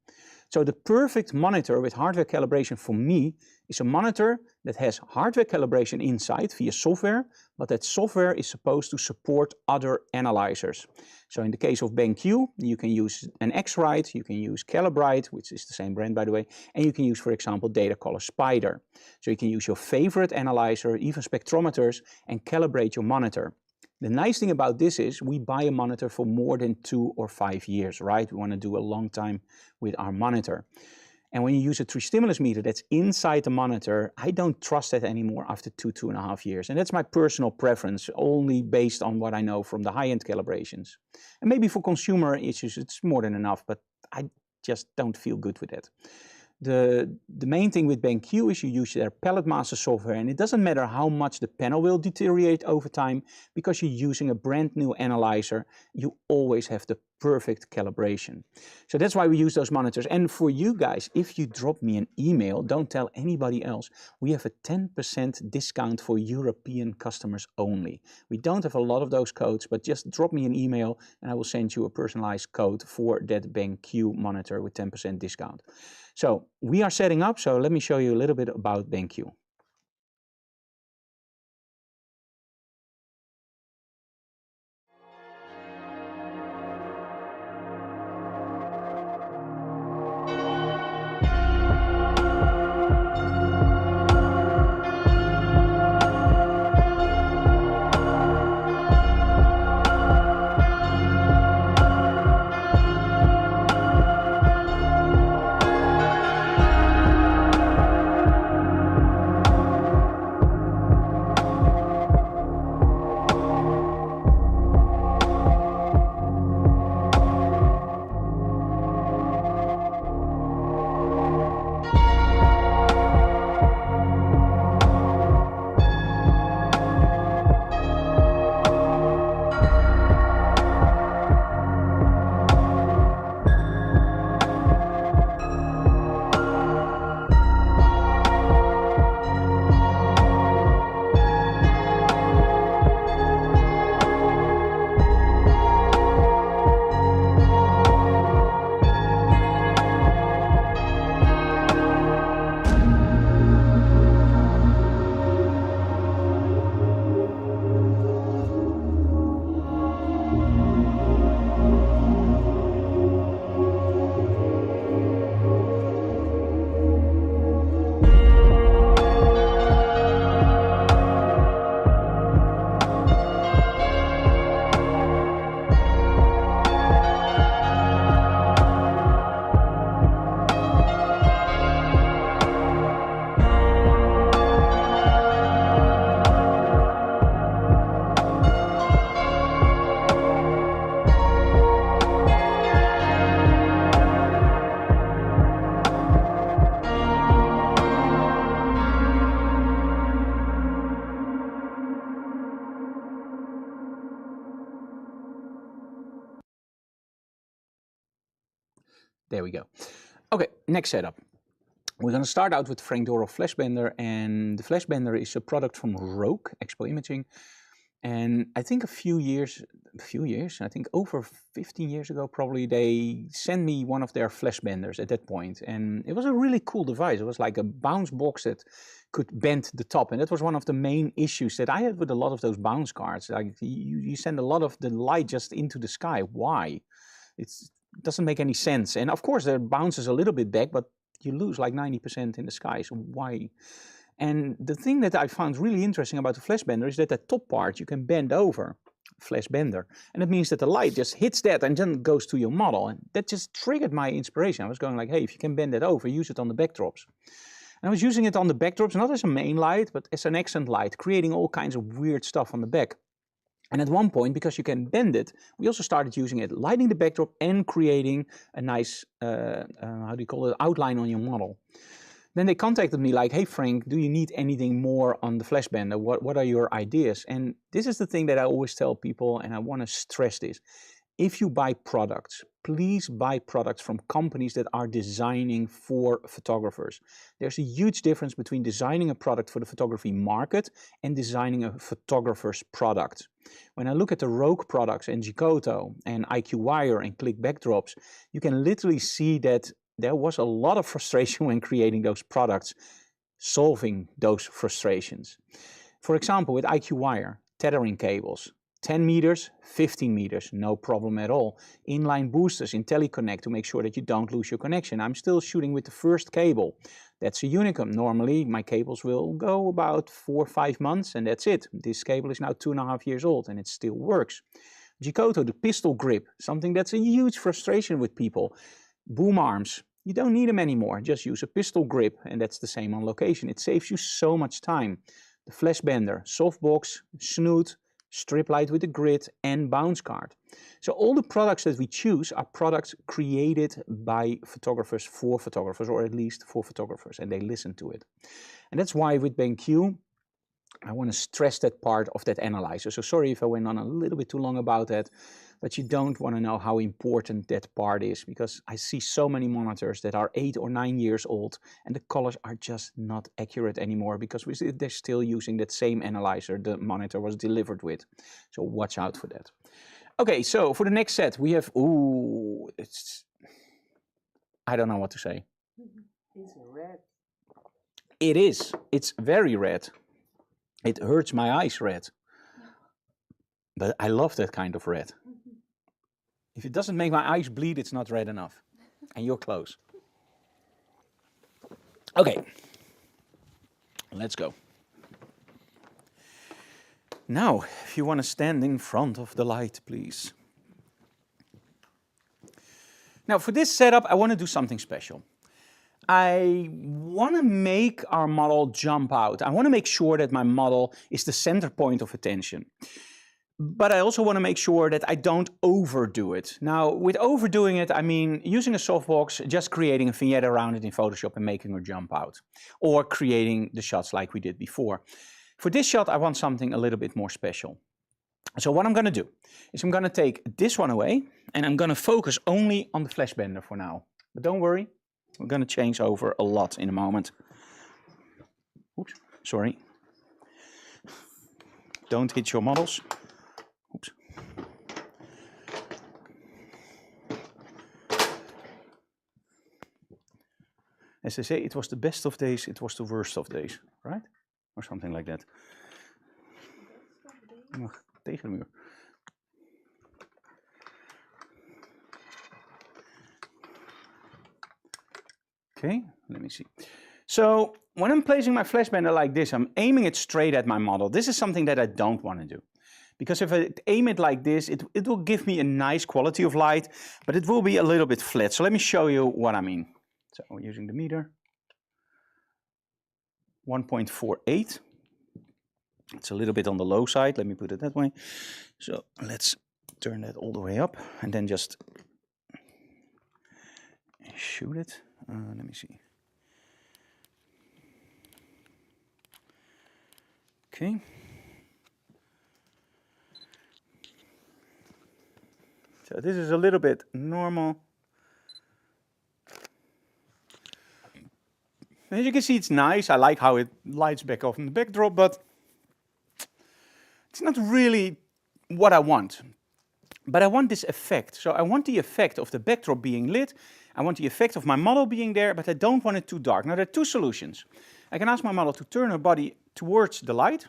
So the perfect monitor with hardware calibration for me is a monitor that has hardware calibration inside via software, but that software is supposed to support other analyzers. So in the case of BenQ, you can use an X-Rite, you can use Calibrite, which is the same brand by the way, and you can use, for example, Datacolor Spider. So you can use your favorite analyzer, even spectrometers, and calibrate your monitor. The nice thing about this is we buy a monitor for more than 2 or 5 years, right? We want to do a long time with our monitor. And when you use a 3 stimulus meter that's inside the monitor, I don't trust that anymore after 2.5 years. And that's my personal preference, only based on what I know from the high-end calibrations. And maybe for consumer issues, it's more than enough, but I just don't feel good with it. The main thing with BenQ is you use their palette master software, and it doesn't matter how much the panel will deteriorate over time because you're using a brand new analyzer, you always have the perfect calibration. So that's why we use those monitors. And for you guys, if you drop me an email, don't tell anybody else, we have a 10% discount for European customers only. We don't have a lot of those codes, but just drop me an email and I will send you a personalized code for that BenQ monitor with 10% discount. So we are setting up, so let me show you a little bit about BenQ. There we go. Okay, next setup. We're going to start out with Frank Doro Flashbender, and the Flashbender is a product from Rogue Expo Imaging. And I think I think over 15 years ago probably, they sent me one of their Flashbenders at that point. And it was a really cool device. It was like a bounce box that could bend the top. And that was one of the main issues that I had with a lot of those bounce cards. Like you send a lot of the light just into the sky. Why? It doesn't make any sense. And of course, it bounces a little bit back, but you lose like 90% in the sky. So why? And the thing that I found really interesting about the Flashbender is that the top part you can bend over, Flashbender. And it means that the light just hits that and then goes to your model. And that just triggered my inspiration. I was going like, hey, if you can bend it over, use it on the backdrops. And I was using it on the backdrops, not as a main light, but as an accent light, creating all kinds of weird stuff on the back. And at one point, because you can bend it, we also started using it, lighting the backdrop and creating a nice, outline on your model. Then they contacted me like, hey Frank, do you need anything more on the Flashbender? What are your ideas? And this is the thing that I always tell people, and I want to stress this. If you buy products, please buy products from companies that are designing for photographers. There's a huge difference between designing a product for the photography market and designing a photographer's product. When I look at the Rogue products and Giotto and IQ Wire and Click Backdrops, you can literally see that there was a lot of frustration when creating those products, solving those frustrations. For example, with IQ Wire, tethering cables, 10 meters, 15 meters, no problem at all. Inline boosters in teleconnect to make sure that you don't lose your connection. I'm still shooting with the first cable. That's a Unicum. Normally, my cables will go about 4 or 5 months and that's it. This cable is now 2.5 years old and it still works. Giotto, the pistol grip, something that's a huge frustration with people. Boom arms, you don't need them anymore. Just use a pistol grip and that's the same on location. It saves you so much time. The Flashbender, softbox, Snoot, strip light with a grid and bounce card. So all the products that we choose are products created by photographers for photographers, or at least for photographers, and they listen to it. And that's why with BenQ, I want to stress that part of that analyzer. So sorry if I went on a little bit too long about that, but you don't want to know how important that part is, because I see so many monitors that are 8 or 9 years old and the colors are just not accurate anymore because they're still using that same analyzer the monitor was delivered with. So watch out for that. Okay, so for the next set we have, I don't know what to say. It's red. It is. It's very red. It hurts my eyes red. But I love that kind of red. If it doesn't make my eyes bleed, it's not red enough. And you're close. Okay. Let's go. Now, if you want to stand in front of the light, please. Now, for this setup, I want to do something special. I want to make our model jump out. I want to make sure that my model is the center point of attention. But I also want to make sure that I don't overdo it. Now, with overdoing it, I mean using a softbox, just creating a vignette around it in Photoshop and making her jump out. Or creating the shots like we did before. For this shot, I want something a little bit more special. So what I'm going to do is I'm going to take this one away and I'm going to focus only on the Flashbender for now. But don't worry, we're going to change over a lot in a moment. Oops, sorry. Don't hit your models. Oops. As they say, it was the best of days, it was the worst of days, right? Or something like that. Tegen de muur. Okay, let me see. So when I'm placing my Flashbender like this, I'm aiming it straight at my model. This is something that I don't want to do. Because if I aim it like this, it will give me a nice quality of light, but it will be a little bit flat. So let me show you what I mean. So we're using the meter. 1.48. It's a little bit on the low side. Let me put it that way. So let's turn that all the way up and then just shoot it. Let me see. Okay. So this is a little bit normal. And as you can see, it's nice. I like how it lights back off in the backdrop, but it's not really what I want. But I want this effect. So I want the effect of the backdrop being lit. I want the effect of my model being there, but I don't want it too dark. Now, there are two solutions. I can ask my model to turn her body towards the light.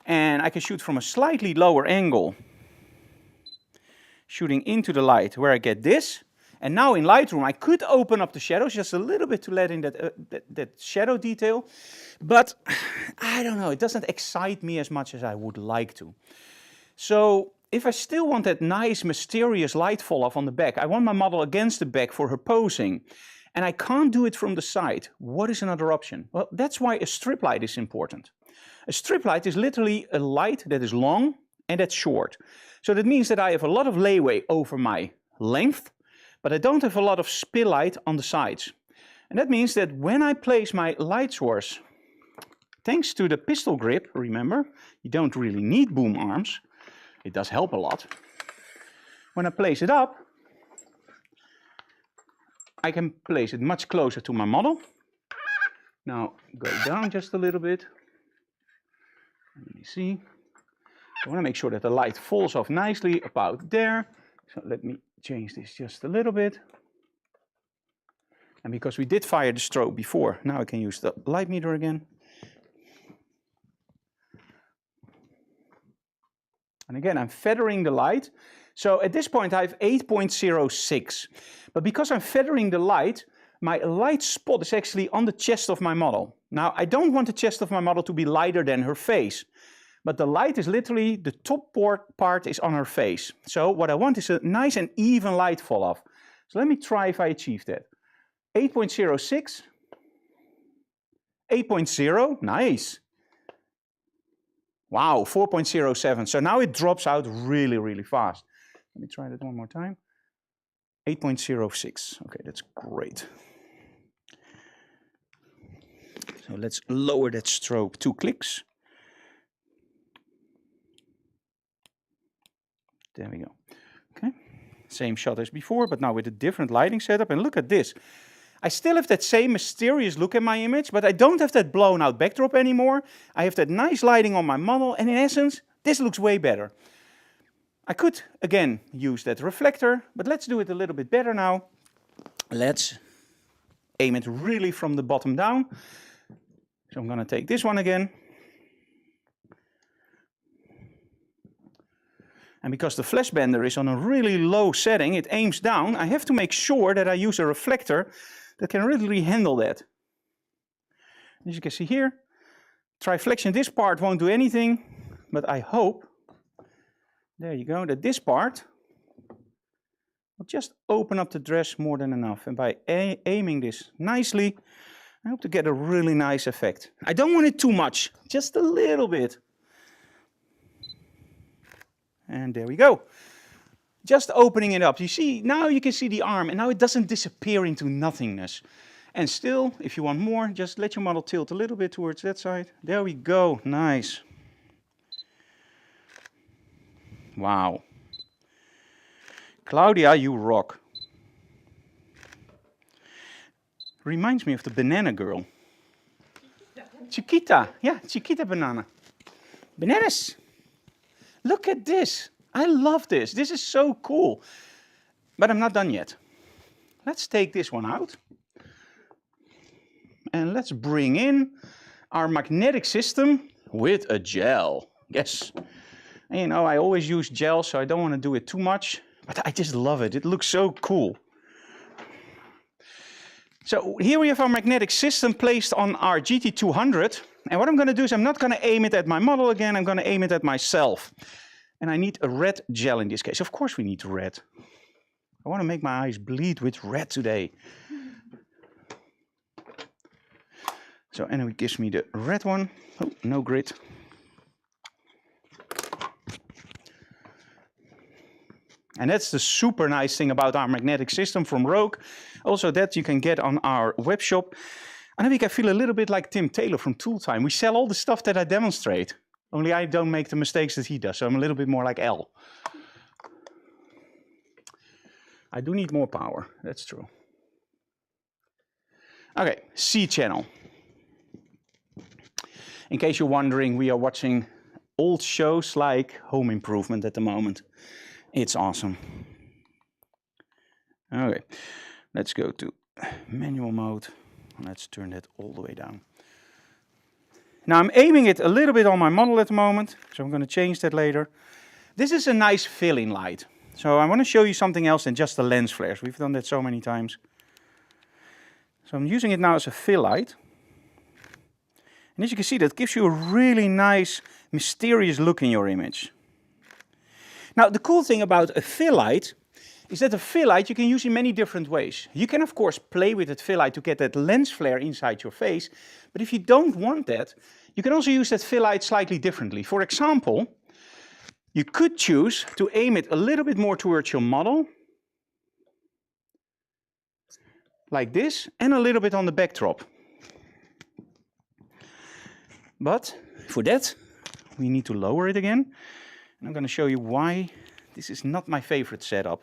And I can shoot from a slightly lower angle, shooting into the light where I get this. And now in Lightroom, I could open up the shadows just a little bit to let in that shadow detail. But I don't know, it doesn't excite me as much as I would like to. So if I still want that nice, mysterious light fall off on the back, I want my model against the back for her posing. And I can't do it from the side. What is another option? Well, that's why a strip light is important. A strip light is literally a light that is long and that's short. So that means that I have a lot of leeway over my length, but I don't have a lot of spill light on the sides. And that means that when I place my light source, thanks to the pistol grip, remember, you don't really need boom arms. It does help a lot. When I place it up, I can place it much closer to my model. Now go down just a little bit. Let me see. I want to make sure that the light falls off nicely about there. So let me change this just a little bit. And because we did fire the strobe before, now I can use the light meter again. And again, I'm feathering the light. So at this point I have 8.06. But because I'm feathering the light, my light spot is actually on the chest of my model. Now, I don't want the chest of my model to be lighter than her face. But the light is literally, the top part is on her face. So what I want is a nice and even light fall off. So let me try if I achieve that. 8.06. 8.0, nice. Wow, 4.07. So now it drops out really, really fast. Let me try that one more time. 8.06. Okay, that's great. So let's lower that strobe 2 clicks. There we go. Okay, same shot as before, but now with a different lighting setup. And look at this. I still have that same mysterious look in my image, but I don't have that blown out backdrop anymore. I have that nice lighting on my model, and in essence, this looks way better. I could, again, use that reflector, but let's do it a little bit better now. Let's aim it really from the bottom down. So I'm going to take this one again. And because the flash bender is on a really low setting, it aims down, I have to make sure that I use a reflector that can really handle that. As you can see here, triflection, this part won't do anything, but I hope, there you go, that this part will just open up the dress more than enough. And by aiming this nicely, I hope to get a really nice effect. I don't want it too much, just a little bit. And there we go. Just opening it up. You see, now you can see the arm, and now it doesn't disappear into nothingness. And still, if you want more, just let your model tilt a little bit towards that side. There we go. Nice. Wow. Claudia, you rock. Reminds me of the banana girl. Chiquita. Yeah, Chiquita banana. Bananas. Look at this. I love this. This is so cool. But I'm not done yet. Let's take this one out. And let's bring in our magnetic system with a gel. Yes. And you know, I always use gel, so I don't want to do it too much. But I just love it. It looks so cool. So here we have our magnetic system placed on our GT200. And what I'm going to do is I'm not going to aim it at my model again. I'm going to aim it at myself. And I need a red gel in this case. Of course we need red. I want to make my eyes bleed with red today. So anyway, it gives me the red one. Oh, no grit. And that's the super nice thing about our magnetic system from Rogue. Also that you can get on our web shop. And I think I feel a little bit like Tim Taylor from Tool Time. We sell all the stuff that I demonstrate. Only I don't make the mistakes that he does. So I'm a little bit more like L. I do need more power. That's true. Okay, C channel. In case you're wondering, we are watching old shows like Home Improvement at the moment. It's awesome. Okay, let's go to manual mode. Let's turn that all the way down. Now I'm aiming it a little bit on my model at the moment, so I'm going to change that later. This is a nice fill-in light. So I want to show you something else than just the lens flares. We've done that so many times. So I'm using it now as a fill light. And as you can see, that gives you a really nice, mysterious look in your image. Now the cool thing about a fill light is that a fill light you can use in many different ways. You can of course play with that fill light to get that lens flare inside your face. But if you don't want that, you can also use that fill light slightly differently. For example, you could choose to aim it a little bit more towards your model, like this, and a little bit on the backdrop. But for that, we need to lower it again. And I'm going to show you why this is not my favorite setup.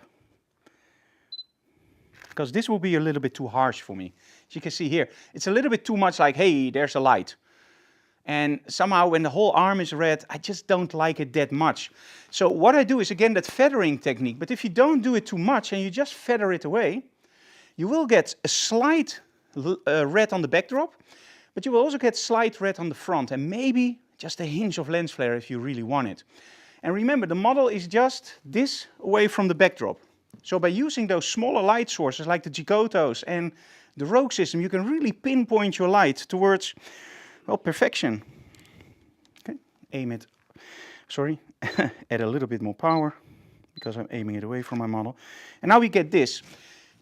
Because this will be a little bit too harsh for me. As you can see here, it's a little bit too much like, hey, there's a light. And somehow when the whole arm is red, I just don't like it that much. So what I do is again that feathering technique. But if you don't do it too much and you just feather it away, you will get a slight red on the backdrop, but you will also get slight red on the front and maybe just a hint of lens flare if you really want it. And remember, the model is just this away from the backdrop. So by using those smaller light sources like the Gigotos and the Rogue system, you can really pinpoint your light towards, well, perfection. Okay, aim it, sorry, add a little bit more power because I'm aiming it away from my model. And now we get this.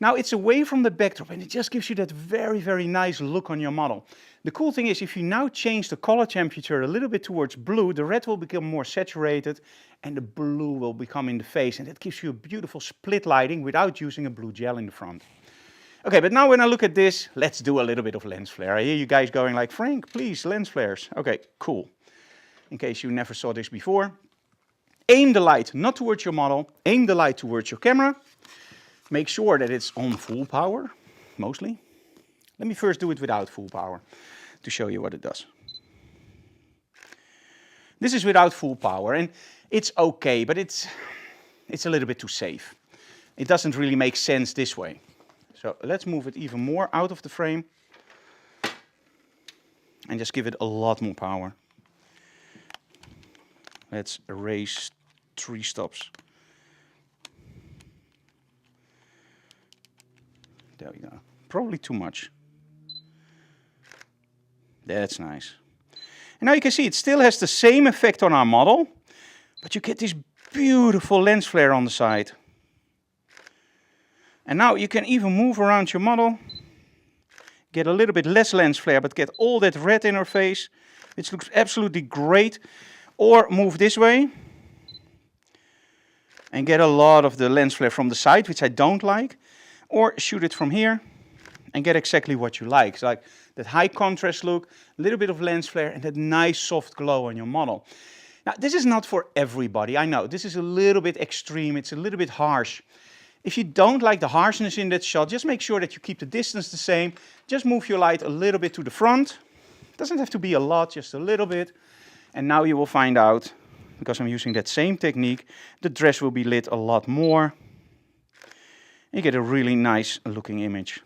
Now it's away from the backdrop and it just gives you that very, very nice look on your model. The cool thing is if you now change the color temperature a little bit towards blue, the red will become more saturated and the blue will become in the face, and that gives you a beautiful split lighting without using a blue gel in the front. Okay, but now when I look at this, let's do a little bit of lens flare. I hear you guys going like, Frank, please, lens flares. Okay, cool. In case you never saw this before, aim the light not towards your model, aim the light towards your camera. Make sure that it's on full power, mostly. Let me first do it without full power to show you what it does. This is without full power and it's okay, but it's a little bit too safe. It doesn't really make sense this way. So let's move it even more out of the frame and just give it a lot more power. Let's erase 3 stops. There we go. Probably too much. That's nice. And now you can see it still has the same effect on our model, but you get this beautiful lens flare on the side. And now you can even move around your model, get a little bit less lens flare, but get all that red in our face, which looks absolutely great. Or move this way and get a lot of the lens flare from the side, which I don't like. Or shoot it from here and get exactly what you like. It's like that high contrast look, a little bit of lens flare and that nice soft glow on your model. Now this is not for everybody, I know. This is a little bit extreme, it's a little bit harsh. If you don't like the harshness in that shot, just make sure that you keep the distance the same. Just move your light a little bit to the front. It doesn't have to be a lot, just a little bit. And now you will find out, because I'm using that same technique, the dress will be lit a lot more. You get a really nice looking image.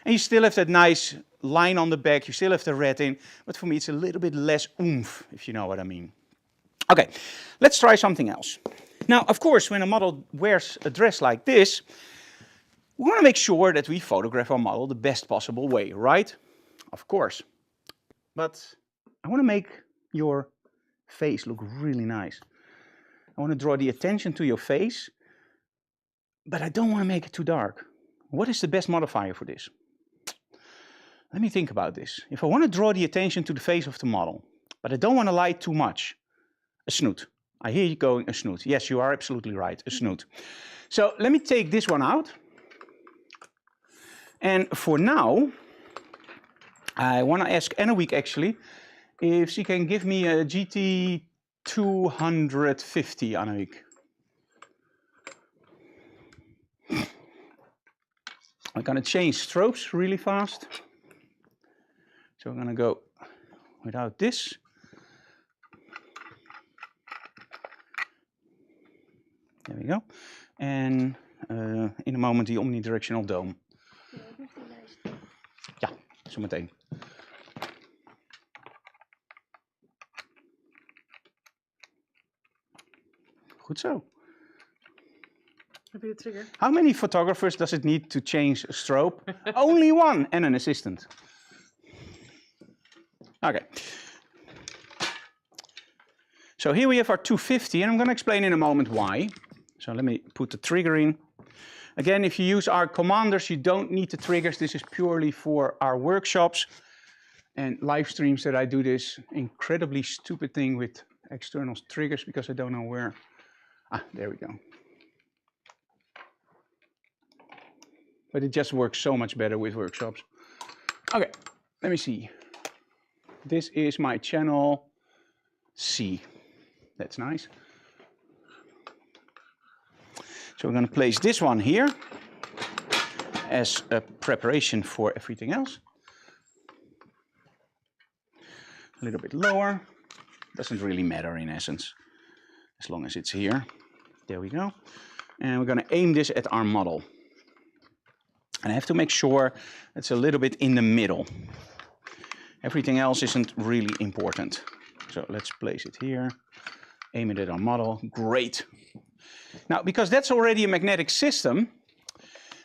And you still have that nice line on the back, you still have the red in, but for me it's a little bit less oomph, if you know what I mean. Okay, let's try something else. Now, of course, when a model wears a dress like this, we want to make sure that we photograph our model the best possible way, right? Of course. But I want to make your face look really nice. I want to draw the attention to your face, but I don't want to make it too dark. What is the best modifier for this? Let me think about this. If I want to draw the attention to the face of the model, but I don't want to light too much, a snoot. I hear you going, a snoot. Yes, you are absolutely right, a snoot. So let me take this one out. And for now, I want to ask Emmeloord actually if she can give me a GT 250, Emmeloord. I'm going to change strobes really fast. So I'm going to go without this. There we go. And in a moment the omnidirectional dome. Ja, zo meteen. Goed zo. Heb je de trigger? How many photographers does it need to change a strobe? Only one and an assistant. Okay. So here we have our 250 and I'm going to explain in a moment why. So let me put the trigger in. Again, if you use our commanders, you don't need the triggers. This is purely for our workshops and live streams that I do this incredibly stupid thing with external triggers because I don't know where. Ah, there we go. But it just works so much better with workshops. Okay, let me see. This is my channel C. That's nice. So we're going to place this one here as a preparation for everything else. A little bit lower. Doesn't really matter in essence, as long as it's here. There we go. And we're going to aim this at our model. And I have to make sure it's a little bit in the middle. Everything else isn't really important. So let's place it here. Aim it at our model. Great. Now, because that's already a magnetic system,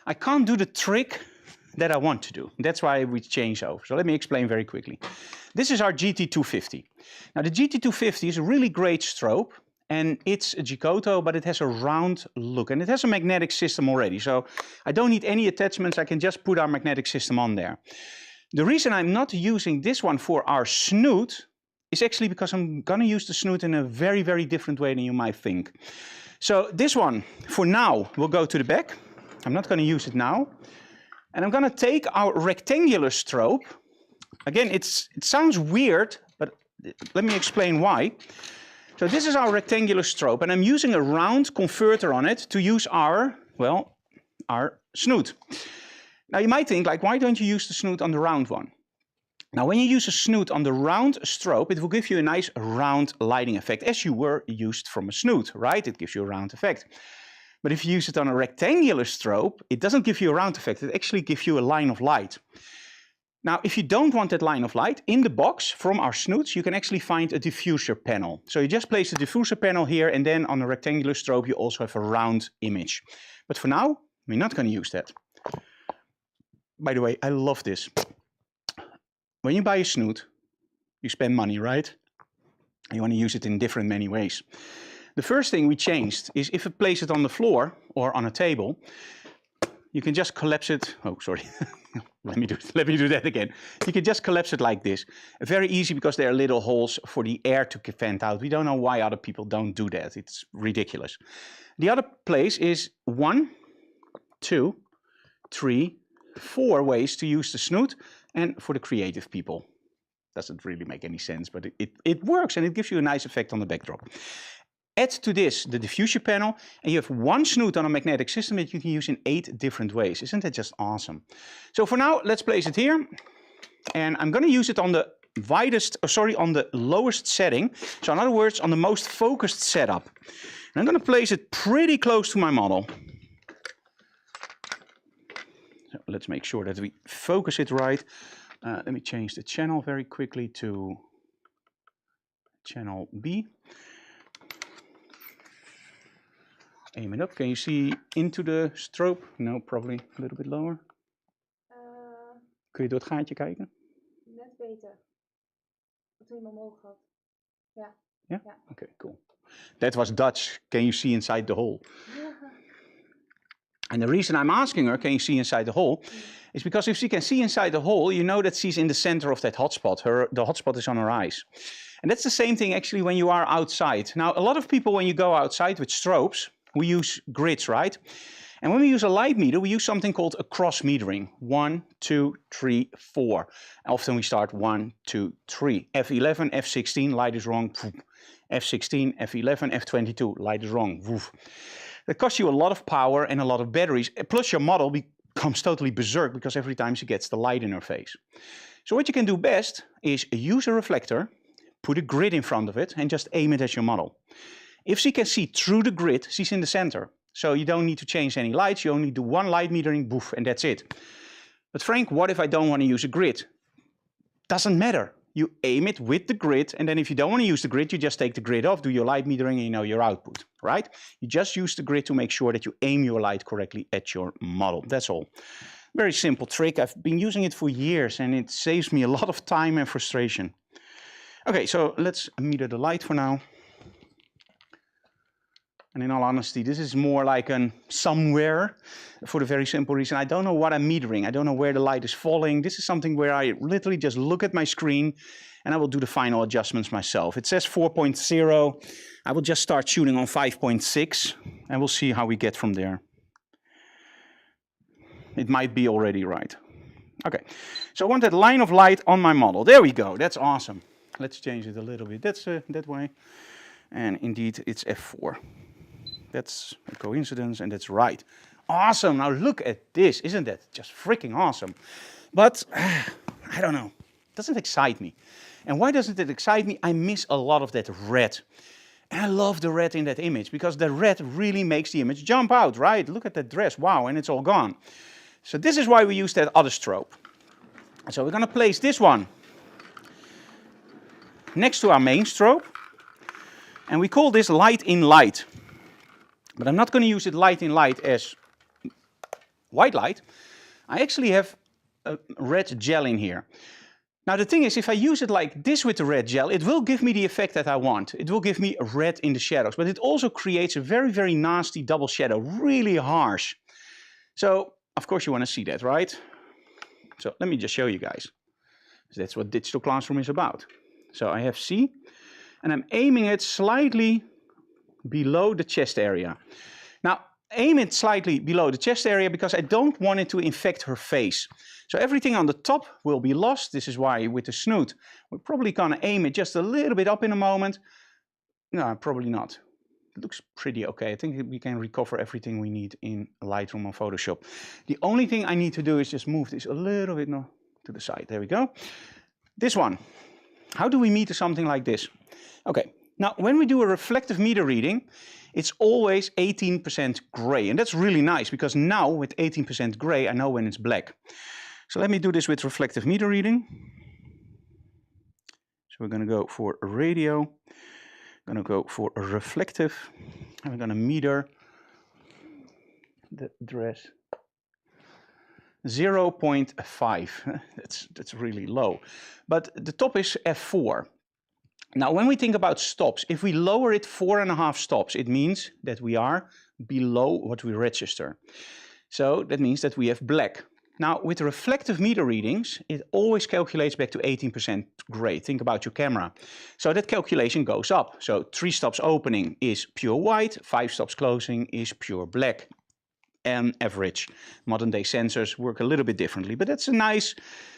I can't do the trick that I want to do. That's why we change over. So let me explain very quickly. This is our GT250. Now, the GT250 is a really great strobe, and it's a Giotto, but it has a round look, and it has a magnetic system already. So I don't need any attachments. I can just put our magnetic system on there. The reason I'm not using this one for our Snoot is actually because I'm going to use the Snoot in a very, very different way than you might think. So this one, for now, will go to the back. I'm not going to use it now. And I'm going to take our rectangular strobe. Again, it sounds weird, but let me explain why. So this is our rectangular strobe, and I'm using a round converter on it to use our, well, our Snoot. Now you might think, like, why don't you use the Snoot on the round one? Now when you use a Snoot on the round strobe, it will give you a nice round lighting effect, as you were used from a Snoot, right? It gives you a round effect. But if you use it on a rectangular strobe, it doesn't give you a round effect, it actually gives you a line of light. Now, if you don't want that line of light, in the box from our Snoots, you can actually find a diffuser panel. So you just place the diffuser panel here, and then on a rectangular strobe, you also have a round image. But for now, we're not going to use that. By the way, I love this. When you buy a Snoot, you spend money, right? You want to use it in many ways. The first thing we changed is if you place it on the floor or on a table, you can just collapse it. Oh, sorry. Let me do that again. You can just collapse it like this. Very easy because there are little holes for the air to vent out. We don't know why other people don't do that. It's ridiculous. The other place is 1, 2, 3, 4 ways to use the Snoot, and for the creative people. Doesn't really make any sense, but it works and it gives you a nice effect on the backdrop. Add to this the diffuser panel, and you have one Snoot on a magnetic system that you can use in 8 different ways. Isn't that just awesome? So for now, let's place it here. And I'm going to use it on the on the lowest setting. So in other words, on the most focused setup. And I'm going to place it pretty close to my model. So let's make sure that we focus it right. Let me change the channel very quickly to channel B. Aim it up. Can you see into the strobe? No, probably a little bit lower. Kun je door het gaatje kijken? Net beter. Toen je hem omhoog had. Ja. Yeah? Okay, cool. That was Dutch. Can you see inside the hole? And the reason I'm asking her, can you see inside the hole, is because if she can see inside the hole, you know that she's in the center of that hotspot. The hotspot is on her eyes. And that's the same thing actually when you are outside. Now, a lot of people, when you go outside with strobes, we use grids, right? And when we use a light meter, we use something called a cross metering. 1, 2, 3, 4. Often we start 1, 2, 3. F11, F16, light is wrong. F16, F11, F22, light is wrong. That costs you a lot of power and a lot of batteries. Plus your model comes totally berserk because every time she gets the light in her face. So what you can do best is use a reflector, put a grid in front of it and just aim it at your model. If she can see through the grid, she's in the center. So you don't need to change any lights, you only do one light metering, boof, and that's it. But Frank, what if I don't want to use a grid? Doesn't matter. You aim it with the grid, and then if you don't want to use the grid, you just take the grid off, do your light metering, and you know your output, right? You just use the grid to make sure that you aim your light correctly at your model. That's all. Very simple trick. I've been using it for years, and it saves me a lot of time and frustration. Okay, so let's meter the light for now. And in all honesty, this is more like an somewhere for the very simple reason I don't know what I'm metering. I don't know where the light is falling. This is something where I literally just look at my screen and I will do the final adjustments myself. It says 4.0. I will just start shooting on 5.6 and we'll see how we get from there. It might be already right. Okay, so I want that line of light on my model. There we go. That's awesome. Let's change it a little bit. That's that way. And indeed, it's f4. That's a coincidence, and that's right. Awesome. Now look at this. Isn't that just freaking awesome? But I don't know. It doesn't excite me. And why doesn't it excite me? I miss a lot of that red. And I love the red in that image because the red really makes the image jump out, right? Look at that dress. Wow, and it's all gone. So this is why we use that other strobe. So we're going to place this one next to our main strobe. And we call this light in light. But I'm not going to use it light in light as white light. I actually have a red gel in here. Now the thing is, if I use it like this with the red gel, it will give me the effect that I want. It will give me a red in the shadows, but it also creates a very, very nasty double shadow, really harsh. So, of course you want to see that, right? So let me just show you guys. That's what Digital Classroom is about. So I have C, and I'm aiming it slightly below the chest area. Now, aim it slightly below the chest area because I don't want it to infect her face. So everything on the top will be lost. This is why with the Snoot, we're probably going to aim it just a little bit up in a moment. No, probably not. It looks pretty okay. I think we can recover everything we need in Lightroom or Photoshop. The only thing I need to do is just move this a little bit to the side. There we go. This one. How do we meter something like this? Okay. Now, when we do a reflective meter reading, it's always 18% gray. And that's really nice because now with 18% gray, I know when it's black. So let me do this with reflective meter reading. So we're going to go for a radio. I'm going to go for a reflective. And we're going to meter the dress. 0.5. That's really low. But the top is f4. Now, when we think about stops, if we lower it 4.5 stops, it means that we are below what we register. So that means that we have black. Now, with reflective meter readings, it always calculates back to 18% gray. Think about your camera. So that calculation goes up. So 3 stops opening is pure white, 5 stops closing is pure black. And average. Modern day sensors work a little bit differently, but that's a nice,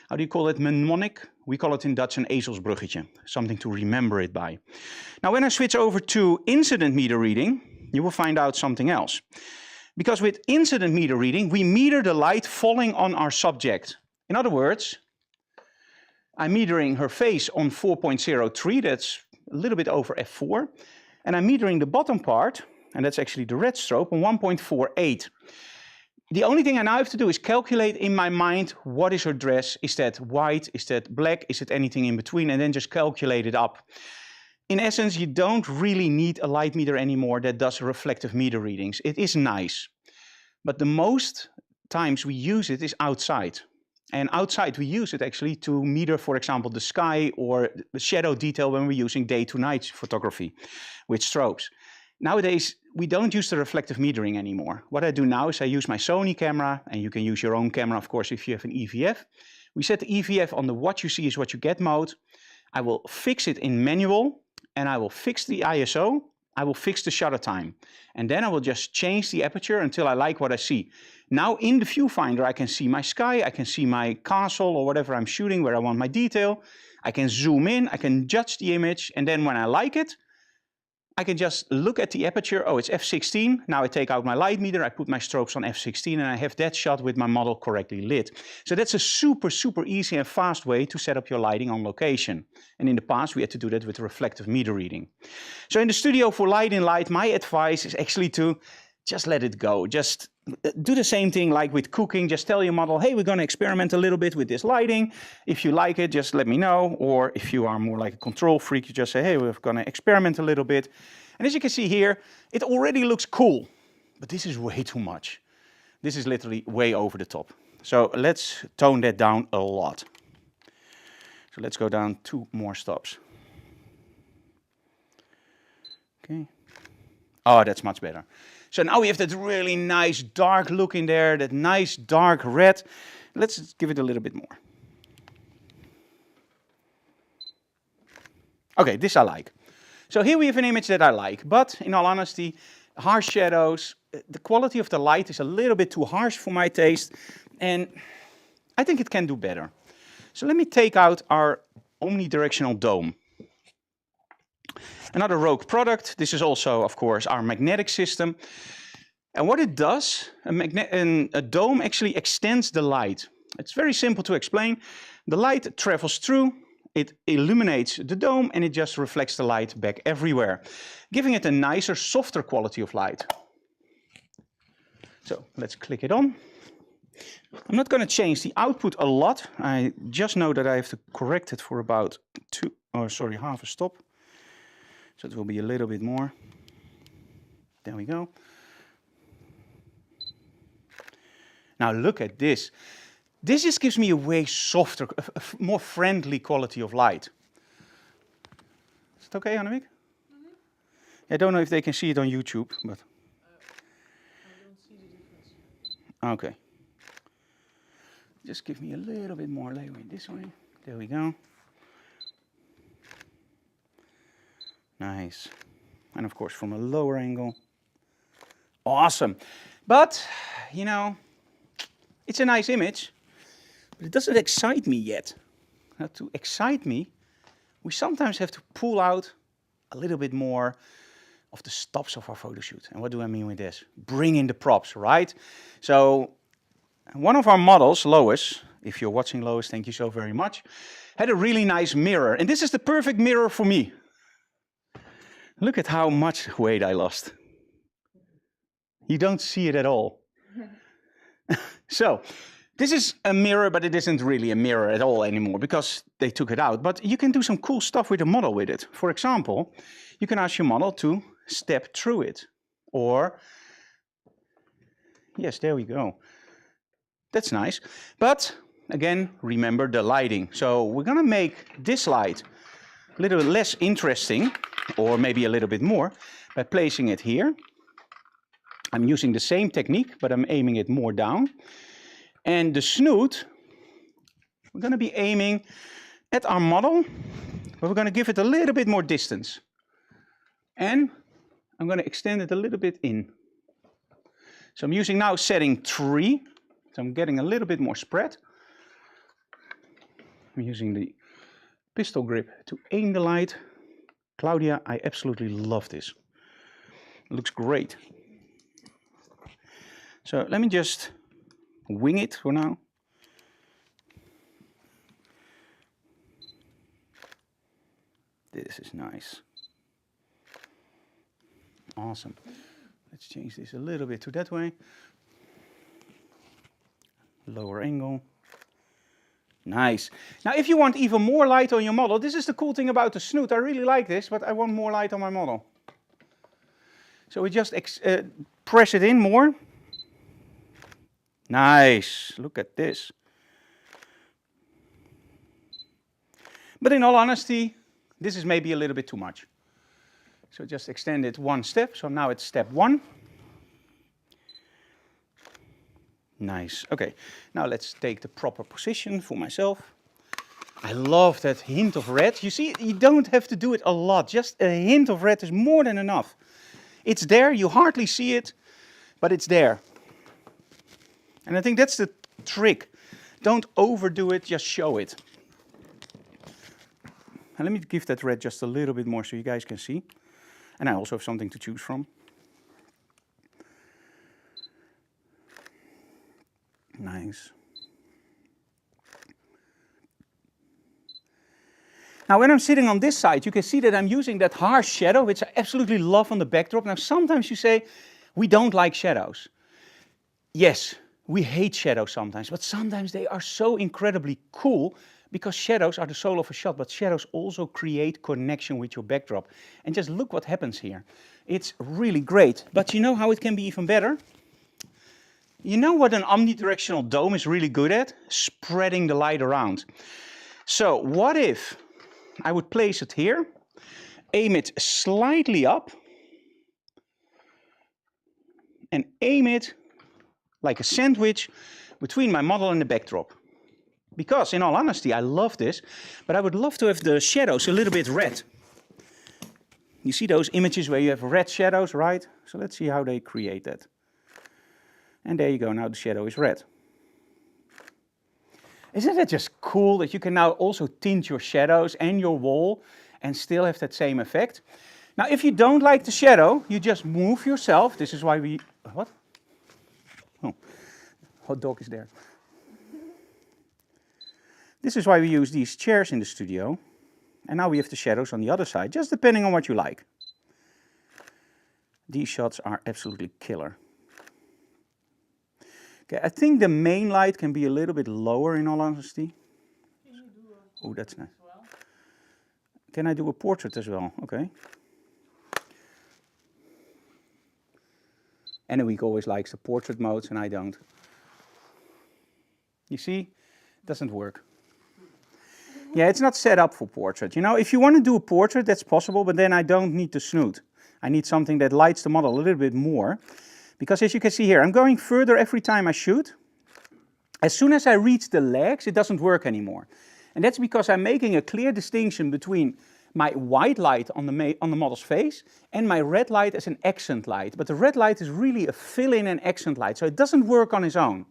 how do you call it, mnemonic? We call it in Dutch an ezelsbruggetje, something to remember it by. Now when I switch over to incident meter reading, you will find out something else. Because with incident meter reading, we meter the light falling on our subject. In other words, I'm metering her face on 4.03, that's a little bit over f4, and I'm metering the bottom part, and that's actually the red strobe, on 1.48. The only thing I now have to do is calculate in my mind what is her dress. Is that white? Is that black? Is it anything in between? And then just calculate it up. In essence, you don't really need a light meter anymore that does reflective meter readings. It is nice. But the most times we use it is outside. And outside we use it actually to meter, for example, the sky or the shadow detail when we're using day to night photography with strobes. Nowadays, we don't use the reflective metering anymore. What I do now is I use my Sony camera, and you can use your own camera, of course, if you have an EVF. We set the EVF on the what you see is what you get mode. I will fix it in manual, and I will fix the ISO. I will fix the shutter time. And then I will just change the aperture until I like what I see. Now in the viewfinder, I can see my sky, I can see my castle or whatever I'm shooting where I want my detail. I can zoom in, I can judge the image, and then when I like it, I can just look at the aperture. Oh, it's f16. Now I take out my light meter, I put my strobes on f16, and I have that shot with my model correctly lit. So that's a super, super easy and fast way to set up your lighting on location. And in the past, we had to do that with reflective meter reading. So in the studio for light in light, my advice is actually to just let it go. Just do the same thing like with cooking. Just tell your model, hey, we're going to experiment a little bit with this lighting. If you like it, just let me know. Or if you are more like a control freak, you just say, hey, we're going to experiment a little bit. And as you can see here, it already looks cool. But this is way too much. This is literally way over the top. So let's tone that down a lot. So let's go down 2 more stops. Okay. Oh, that's much better. So now we have that really nice dark look in there, that nice dark red. Let's give it a little bit more. Okay, this I like. So here we have an image that I like, but in all honesty, harsh shadows, the quality of the light is a little bit too harsh for my taste, and I think it can do better. So let me take out our omnidirectional dome. Another Rogue product. This is also, of course, our magnetic system. And what it does, a dome actually extends the light. It's very simple to explain. The light travels through, it illuminates the dome, and it just reflects the light back everywhere, giving it a nicer, softer quality of light. So let's click it on. I'm not going to change the output a lot. I just know that I have to correct it for about half a stop. So it will be a little bit more. There we go. Now look at this. This just gives me a way softer, a more friendly quality of light. Is it okay, Annemiek? I don't know if they can see it on YouTube, but... I don't see the difference. Okay. Just give me a little bit more leeway this way. There we go. Nice. And of course from a lower angle. Awesome. But, you know, it's a nice image, but it doesn't excite me yet. Now, to excite me, we sometimes have to pull out a little bit more of the stops of our photo shoot. And what do I mean with this? Bring in the props, right? So one of our models, Lois, if you're watching Lois, thank you so very much, had a really nice mirror. And this is the perfect mirror for me. Look at how much weight I lost. You don't see it at all. So, this is a mirror, but it isn't really a mirror at all anymore because they took it out. But you can do some cool stuff with the model with it. For example, you can ask your model to step through it. Or, yes, there we go. That's nice. But, again, remember the lighting. So, we're going to make this light a little less interesting, or maybe a little bit more, by placing it here. I'm using the same technique, but I'm aiming it more down. And the snoot, we're going to be aiming at our model, but we're going to give it a little bit more distance. And I'm going to extend it a little bit in. So I'm using now setting 3, so I'm getting a little bit more spread. I'm using the pistol grip to aim the light. Claudia, I absolutely love this. It looks great. So let me just wing it for now. This is nice. Awesome. Let's change this a little bit to that way. Lower angle. Nice. Now if you want even more light on your model, this is the cool thing about the Snoot. I really like this, but I want more light on my model. So we just press it in more. Nice. Look at this. But in all honesty, this is maybe a little bit too much. So just extend it 1 step. So now it's step 1. Nice. Okay, now let's take the proper position for myself. I love that hint of red. You see, you don't have to do it a lot. Just a hint of red is more than enough. It's there, you hardly see it, but it's there. And I think that's the trick. Don't overdo it, just show it. And let me give that red just a little bit more so you guys can see. And I also have something to choose from. Nice. Now when I'm sitting on this side, you can see that I'm using that harsh shadow, which I absolutely love on the backdrop. Now sometimes you say, we don't like shadows. Yes, we hate shadows sometimes, but sometimes they are so incredibly cool because shadows are the soul of a shot, but shadows also create connection with your backdrop. And just look what happens here. It's really great, but you know how it can be even better? You know what an omnidirectional dome is really good at? Spreading the light around. So what if I would place it here, aim it slightly up, and aim it like a sandwich between my model and the backdrop. Because, in all honesty, I love this, but I would love to have the shadows a little bit red. You see those images where you have red shadows, right? So let's see how they create that. And there you go, now the shadow is red. Isn't that just cool that you can now also tint your shadows and your wall and still have that same effect? Now, if you don't like the shadow, you just move yourself. This is why we... What? Oh, hot dog is there. This is why we use these chairs in the studio. And now we have the shadows on the other side, just depending on what you like. These shots are absolutely killer. Okay, I think the main light can be a little bit lower in all honesty. Can you do a Oh, that's nice. as well? Can I do a portrait as well? Okay. And a week always likes the portrait modes and I don't. You see, it doesn't work. Yeah, it's not set up for portrait. You know, if you want to do a portrait, that's possible, but then I don't need the snoot. I need something that lights the model a little bit more. Because as you can see here, I'm going further every time I shoot. As soon as I reach the legs, it doesn't work anymore. And that's because I'm making a clear distinction between my white light on the model's face and my red light as an accent light. But the red light is really a fill-in and accent light, so it doesn't work on its own.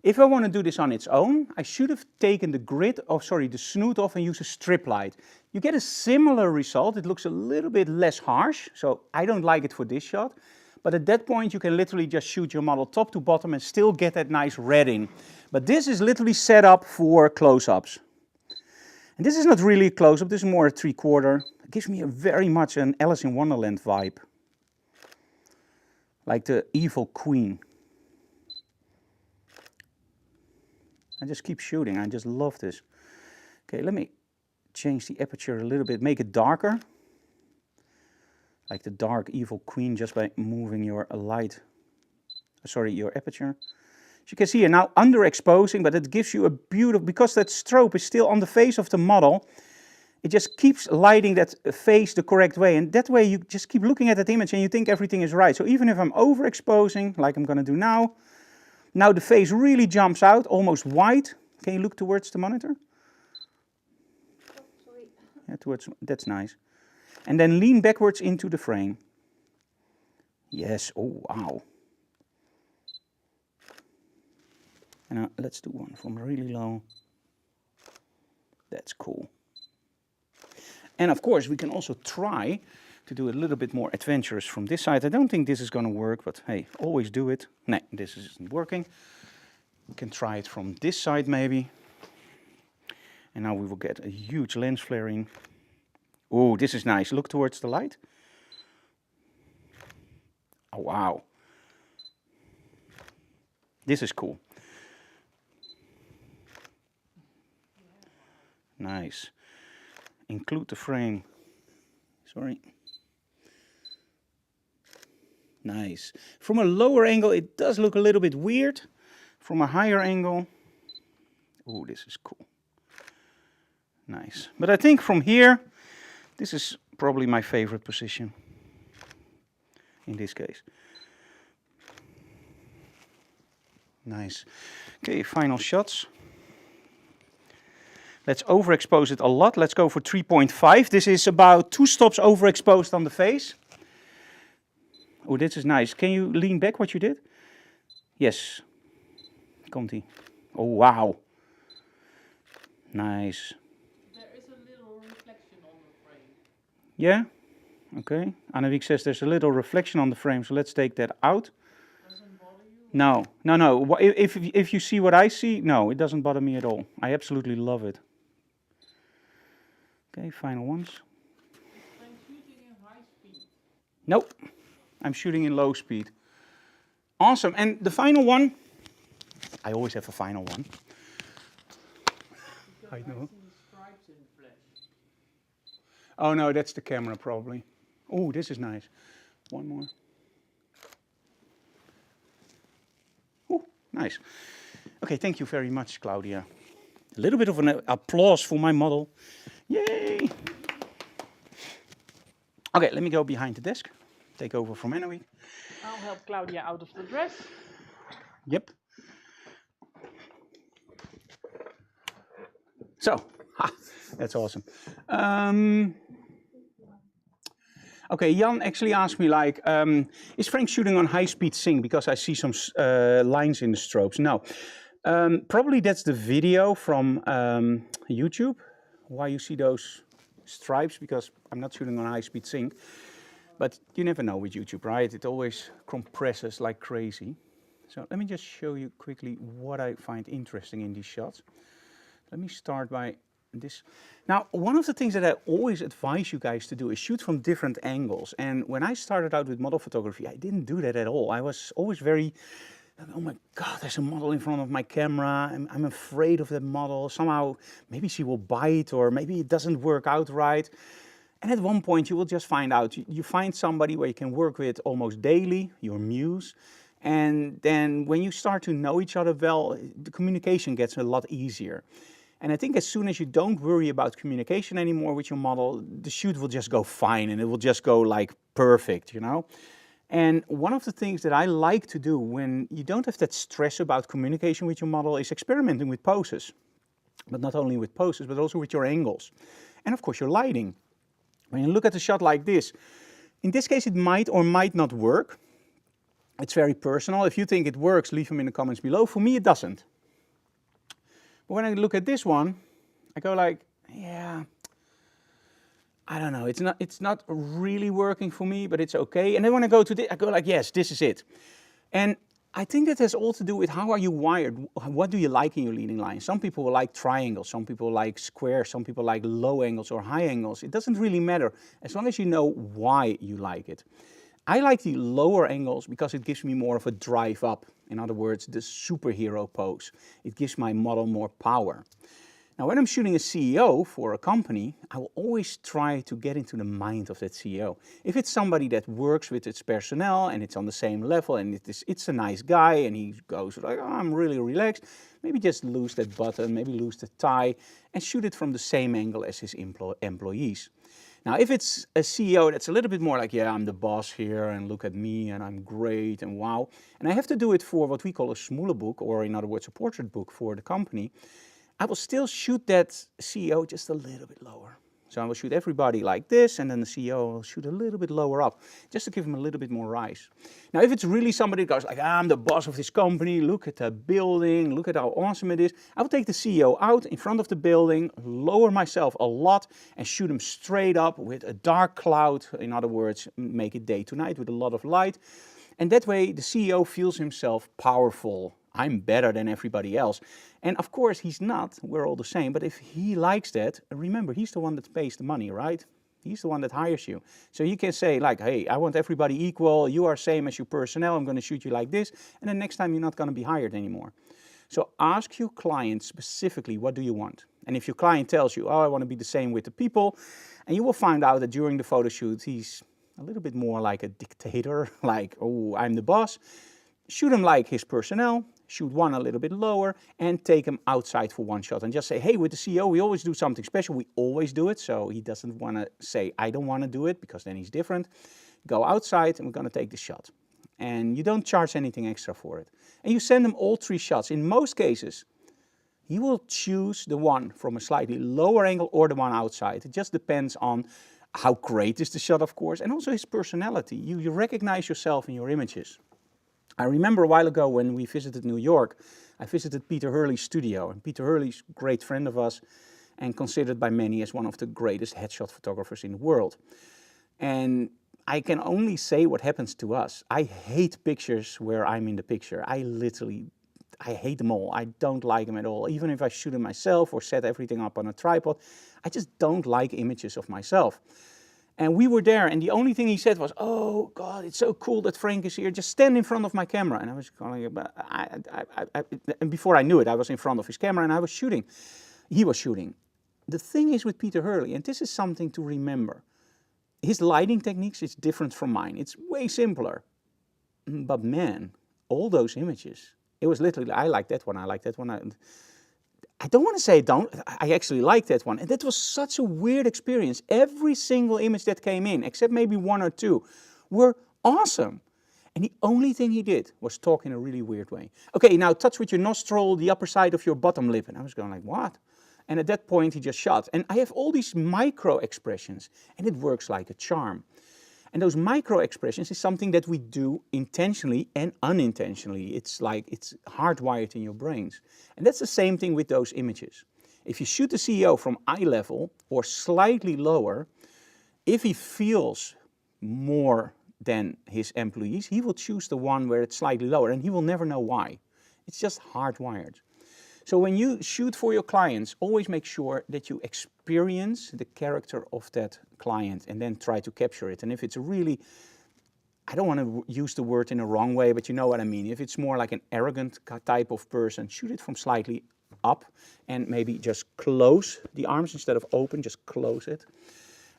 If I want to do this on its own, I should have taken the snoot off and use a strip light. You get a similar result. It looks a little bit less harsh, so I don't like it for this shot. But at that point, you can literally just shoot your model top to bottom and still get that nice red in. But this is literally set up for close-ups. And this is not really a close-up, this is more a 3/4. It gives me very much an Alice in Wonderland vibe. Like the evil queen. I just keep shooting, I just love this. Okay, let me change the aperture a little bit, make it darker. Like the dark evil queen, just by moving your light, your aperture. As you can see, you're now underexposing, but it gives you a beautiful, because that strobe is still on the face of the model, it just keeps lighting that face the correct way. And that way you just keep looking at that image and you think everything is right. So even if I'm overexposing, like I'm going to do now the face really jumps out, almost white. Can you look towards the monitor? Oh, sorry. Yeah, that's nice. And then lean backwards into the frame. Yes, oh wow. And now let's do one from really low. That's cool. And of course we can also try to do a little bit more adventurous from this side. I don't think this is going to work, but hey, always do it. No, this isn't working. We can try it from this side maybe. And now we will get a huge lens flaring. Oh, this is nice. Look towards the light. Oh, wow. This is cool. Nice. Include the frame. Sorry. Nice. From a lower angle, it does look a little bit weird. From a higher angle, oh, this is cool. Nice. But I think from here, this is probably my favorite position in this case. Nice. Okay, final shots. Let's overexpose it a lot. Let's go for 3.5. This is about 2 stops overexposed on the face. Oh, this is nice. Can you lean back what you did? Yes. Komt-ie. Oh, wow. Nice. There is a little reflection on the frame. Yeah? Okay, Annemiek says there's a little reflection on the frame, so let's take that out. Doesn't bother you? No, no, no. If you see what I see, no, it doesn't bother me at all. I absolutely love it. Okay, final ones. Is Frank shooting in high speed? Nope, I'm shooting in low speed. Awesome, and the final one, I always have a final one. Because I know. see stripes in flash. Oh no, that's the camera probably. Oh, this is nice. One more. Oh, nice. Okay, thank you very much, Claudia. A little bit of an applause for my model. Yay! Okay, let me go behind the desk. Take over from Emmeloord. I'll help Claudia out of the dress. Yep. So, that's awesome. Okay, Jan actually asked me like, is Frank shooting on high-speed sync because I see some lines in the strobes? No, probably that's the video from YouTube, why you see those stripes, because I'm not shooting on high-speed sync. But you never know with YouTube, right? It always compresses like crazy. So let me just show you quickly what I find interesting in these shots. Let me start by this. Now, one of the things that I always advise you guys to do is shoot from different angles. And when I started out with model photography, I didn't do that at all. I was always very, oh my God, there's a model in front of my camera. I'm afraid of that model. Somehow, maybe she will bite or maybe it doesn't work out right. And at one point you will just find out, you find somebody where you can work with almost daily, your muse. And then when you start to know each other well, the communication gets a lot easier. And I think as soon as you don't worry about communication anymore with your model, the shoot will just go fine and it will just go like perfect, you know? And one of the things that I like to do when you don't have that stress about communication with your model is experimenting with poses. But not only with poses, but also with your angles. And of course your lighting. When you look at a shot like this, in this case it might or might not work. It's very personal. If you think it works, leave them in the comments below. For me, it doesn't. But when I look at this one, I go like, yeah, I don't know. It's not really working for me, but it's okay. And then when I go to this, I go like, yes, this is it. And I think that has all to do with how are you wired? What do you like in your leading line? Some people will like triangles, some people like squares, some people like low angles or high angles. It doesn't really matter as long as you know why you like it. I like the lower angles because it gives me more of a drive up. In other words, the superhero pose. It gives my model more power. Now, when I'm shooting a CEO for a company, I will always try to get into the mind of that CEO. If it's somebody that works with its personnel and it's on the same level and it's a nice guy and he goes like, oh, I'm really relaxed, maybe just lose that button, maybe lose the tie and shoot it from the same angle as his employees. Now, if it's a CEO that's a little bit more like, yeah, I'm the boss here and look at me and I'm great and wow. And I have to do it for what we call a smoele book, or in other words, a portrait book for the company. I will still shoot that CEO just a little bit lower. So I will shoot everybody like this, and then the CEO will shoot a little bit lower up, just to give him a little bit more rise. Now, if it's really somebody that goes like, I'm the boss of this company, look at the building, look at how awesome it is, I will take the CEO out in front of the building, lower myself a lot, and shoot him straight up with a dark cloud. In other words, make it day to night with a lot of light. And that way, the CEO feels himself powerful. I'm better than everybody else. And of course, he's not. We're all the same. But if he likes that, remember, he's the one that pays the money, right? He's the one that hires you. So you can say like, hey, I want everybody equal. You are same as your personnel. I'm going to shoot you like this. And then next time you're not going to be hired anymore. So ask your client specifically, what do you want? And if your client tells you, oh, I want to be the same with the people, and you will find out that during the photo shoot, he's a little bit more like a dictator, like, oh, I'm the boss. Shoot him like his personnel, shoot one a little bit lower, and take him outside for one shot. And just say, hey, with the CEO, we always do something special. We always do it. So he doesn't want to say, I don't want to do it, because then he's different. Go outside, and we're going to take the shot. And you don't charge anything extra for it. And you send him all 3 shots. In most cases, he will choose the one from a slightly lower angle or the one outside. It just depends on how great is the shot, of course, and also his personality. You recognize yourself in your images. I remember a while ago when we visited New York, I visited Peter Hurley's studio. And Peter Hurley's a great friend of us and considered by many as one of the greatest headshot photographers in the world. And I can only say what happens to us. I hate pictures where I'm in the picture. I hate them all. I don't like them at all. Even if I shoot them myself or set everything up on a tripod, I just don't like images of myself. And we were there, and the only thing he said was, "Oh God, it's so cool that Frank is here. Just stand in front of my camera." And I was going, and before I knew it, I was in front of his camera and I was shooting. He was shooting. The thing is with Peter Hurley, and this is something to remember, his lighting techniques is different from mine. It's way simpler. But man, all those images, it was literally, I like that one, I like that one. I don't want to say I actually like that one. And that was such a weird experience. Every single image that came in, except maybe one or two, were awesome. And the only thing he did was talk in a really weird way. Okay, now touch with your nostril the upper side of your bottom lip. And I was going like, what? And at that point he just shot. And I have all these micro expressions, and it works like a charm. And those micro expressions is something that we do intentionally and unintentionally. It's like it's hardwired in your brains. And that's the same thing with those images. If you shoot the CEO from eye level or slightly lower, if he feels more than his employees, he will choose the one where it's slightly lower, and he will never know why. It's just hardwired. So when you shoot for your clients, always make sure that you experience the character of that client and then try to capture it. And if it's really, I don't want to use the word in a wrong way, but you know what I mean. If it's more like an arrogant type of person, shoot it from slightly up and maybe just close the arms instead of open, just close it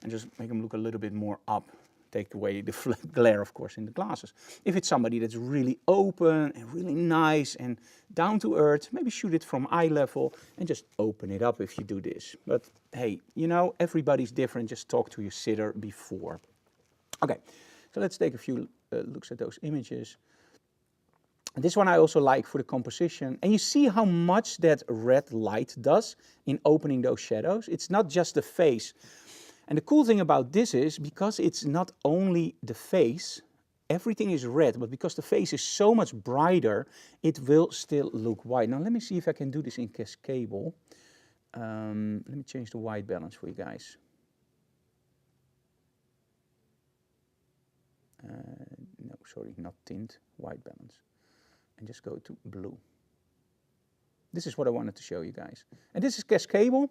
and just make them look a little bit more up. Take away the glare, of course, in the glasses. If it's somebody that's really open and really nice and down to earth, maybe shoot it from eye level and just open it up if you do this. But hey, you know, everybody's different. Just talk to your sitter before. Okay, so let's take a few looks at those images. This one I also like for the composition. And you see how much that red light does in opening those shadows. It's not just the face. And the cool thing about this is, because it's not only the face, everything is red, but because the face is so much brighter, it will still look white. Now let me see if I can do this in Cascable. Let me change the white balance for you guys. No, sorry, not tint, white balance. And just go to blue. This is what I wanted to show you guys. And this is Cascable.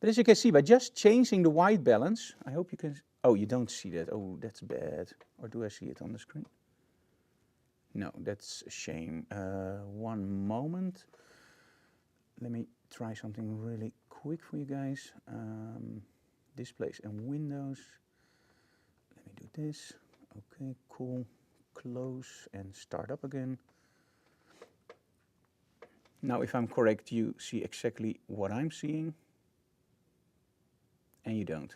But as you can see, by just changing the white balance, I hope you can, oh, you don't see that. Oh, that's bad. Or do I see it on the screen? No, that's a shame. One moment. Let me try something really quick for you guys. Displays and windows. Let me do this. Okay, cool. Close and start up again. Now, if I'm correct, you see exactly what I'm seeing. And you don't.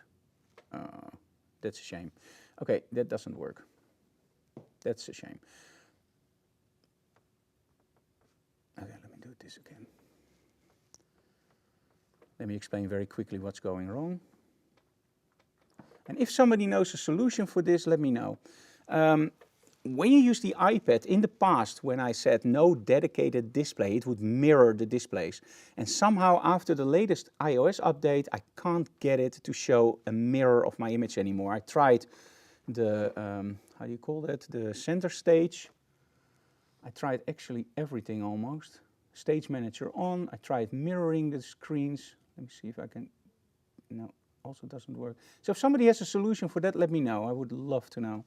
That's a shame. Okay, that doesn't work. That's a shame. Okay, let me do this again. Let me explain very quickly what's going wrong. And if somebody knows a solution for this, let me know. When you use the iPad, in the past, when I said no dedicated display, it would mirror the displays. And somehow, after the latest iOS update, I can't get it to show a mirror of my image anymore. I tried the, how do you call that? The center stage. I tried actually everything almost. Stage manager on. I tried mirroring the screens. Let me see if I can, no, also doesn't work. So if somebody has a solution for that, let me know. I would love to know.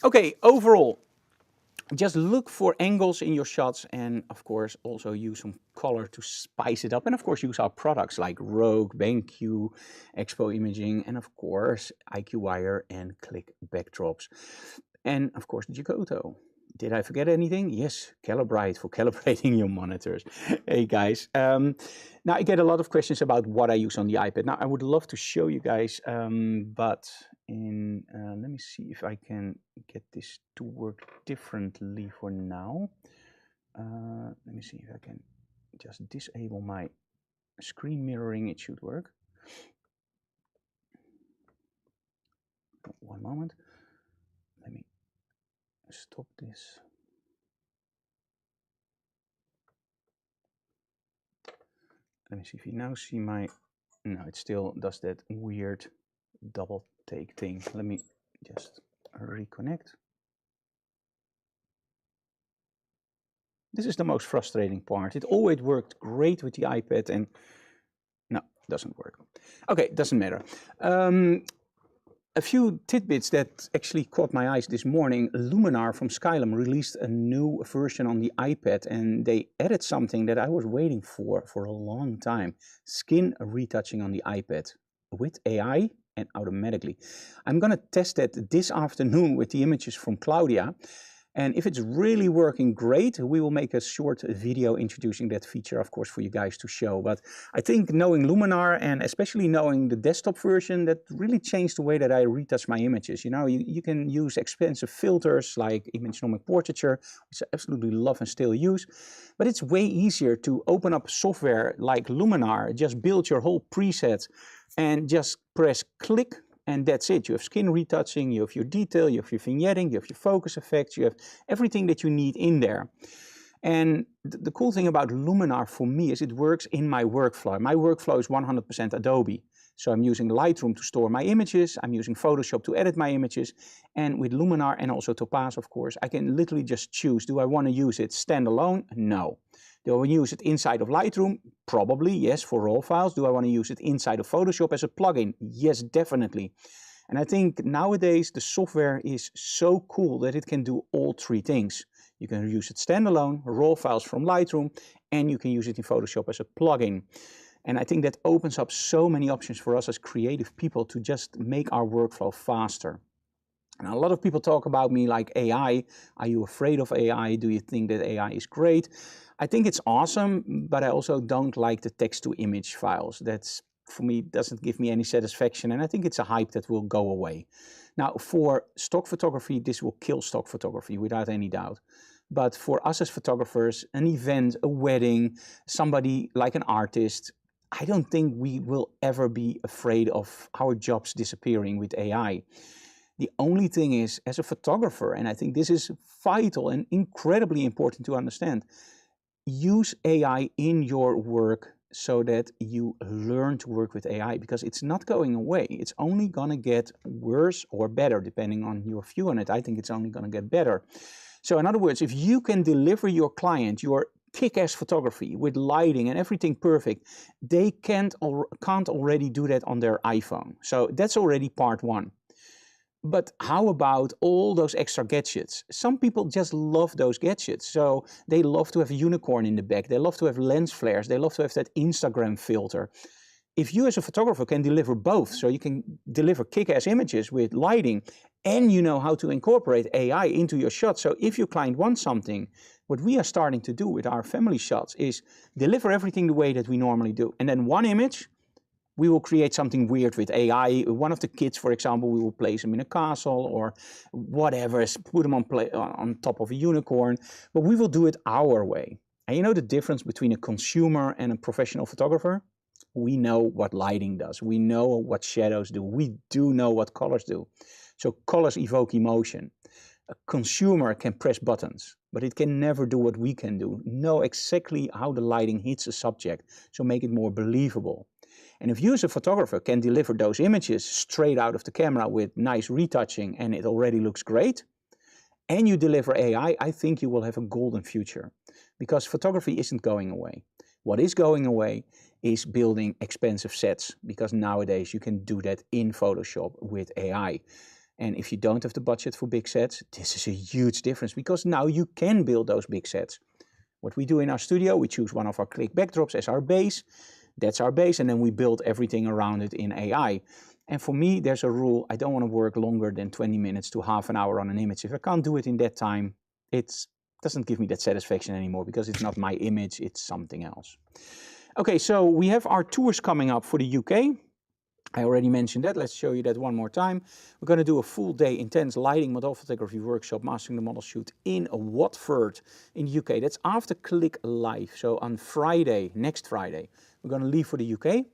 Okay, overall, just look for angles in your shots and, of course, also use some color to spice it up. And, of course, use our products like Rogue, BenQ, Expo Imaging, and, of course, IQ Wire and Click Backdrops. And, of course, Giotto. Did I forget anything? Yes, Calibrite for calibrating your monitors. Hey, guys. Now, I get a lot of questions about what I use on the iPad. Now, I would love to show you guys, but let me see if I can get this to work differently for now. Let me see if I can just disable my screen mirroring. It should work. One moment. Let me stop this. Let me see if you now see my, no, it still does that weird double take thing. Let me just reconnect. This is the most frustrating part. It always worked great with the iPad and no, doesn't work. Okay, doesn't matter. A few tidbits that actually caught my eyes this morning. Luminar from Skylum released a new version on the iPad and they added something that I was waiting for a long time. Skin retouching on the iPad with AI and automatically. I'm going to test that this afternoon with the images from Claudia. And if it's really working great, we will make a short video introducing that feature, of course, for you guys to show. But I think knowing Luminar and especially knowing the desktop version, that really changed the way that I retouch my images. You know, you can use expensive filters like imagenomic portraiture, which I absolutely love and still use. But it's way easier to open up software like Luminar, just build your whole preset and just press click. And that's it. You have skin retouching, you have your detail, you have your vignetting, you have your focus effects, you have everything that you need in there. And the cool thing about Luminar for me is it works in my workflow. My workflow is 100% Adobe. So I'm using Lightroom to store my images, I'm using Photoshop to edit my images, and with Luminar and also Topaz, of course, I can literally just choose, do I want to use it standalone? No. Do I want to use it inside of Lightroom? Probably, yes, for raw files. Do I want to use it inside of Photoshop as a plugin? Yes, definitely. And I think nowadays the software is so cool that it can do all three things. You can use it standalone, raw files from Lightroom, and you can use it in Photoshop as a plugin. And I think that opens up so many options for us as creative people to just make our workflow faster. And a lot of people talk about me like AI. Are you afraid of AI? Do you think that AI is great? I think it's awesome, but I also don't like the text-to-image files. That's, for me, doesn't give me any satisfaction, and I think it's a hype that will go away. Now, for stock photography, this will kill stock photography without any doubt. But for us as photographers, an event, a wedding, somebody like an artist, I don't think we will ever be afraid of our jobs disappearing with AI. The only thing is, as a photographer, and I think this is vital and incredibly important to understand, use AI in your work so that you learn to work with AI, because it's not going away. It's only going to get worse or better, depending on your view on it. I think it's only going to get better. So in other words, if you can deliver your client your kick-ass photography with lighting and everything perfect, they can't already do that on their iPhone. So that's already part one. But how about all those extra gadgets? Some people just love those gadgets. So they love to have a unicorn in the back. They love to have lens flares. They love to have that Instagram filter. If you as a photographer can deliver both, so you can deliver kick-ass images with lighting and you know how to incorporate AI into your shots. So if your client wants something, what we are starting to do with our family shots is deliver everything the way that we normally do. And then one image, we will create something weird with AI. One of the kids, for example, we will place them in a castle or whatever, put them on top of a unicorn, but we will do it our way. And you know the difference between a consumer and a professional photographer? We know what lighting does. We know what shadows do. We do know what colors do. So colors evoke emotion. A consumer can press buttons, but it can never do what we can do. Know exactly how the lighting hits a subject, so make it more believable. And if you as a photographer can deliver those images straight out of the camera with nice retouching and it already looks great, and you deliver AI, I think you will have a golden future, because photography isn't going away. What is going away is building expensive sets, because nowadays you can do that in Photoshop with AI. And if you don't have the budget for big sets, this is a huge difference, because now you can build those big sets. What we do in our studio, we choose one of our click backdrops as our base. That's our base, and then we build everything around it in AI. And for me, there's a rule. I don't want to work longer than 20 minutes to half an hour on an image. If I can't do it in that time, it doesn't give me that satisfaction anymore, because it's not my image, it's something else. Okay, so we have our tours coming up for the UK. I already mentioned that. Let's show you that one more time. We're going to do a full day intense lighting model photography workshop, mastering the model shoot in Watford in the UK. That's after Click Live. So on Friday, next Friday, we're going to leave for the UK.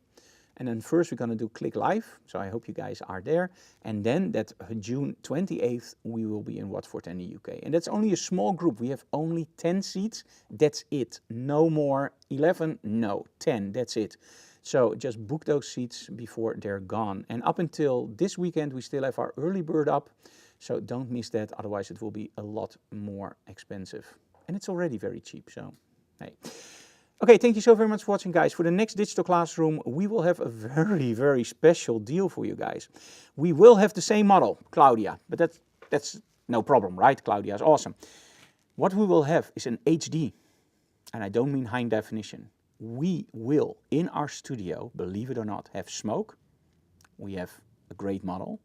And then first we're going to do Click Live. So I hope you guys are there. And then that June 28th, we will be in Watford and the UK. And that's only a small group. We have only 10 seats. That's it. No more 11, no, 10. That's it. So just book those seats before they're gone. And up until this weekend, we still have our early bird up. So don't miss that, otherwise it will be a lot more expensive. And it's already very cheap, so hey. Okay, thank you so very much for watching, guys. For the next digital classroom, we will have a very, very special deal for you guys. We will have the same model, Claudia, but that's no problem, right? Claudia is awesome. What we will have is an HD, and I don't mean high definition. We will, in our studio, believe it or not, have smoke. We have a great model,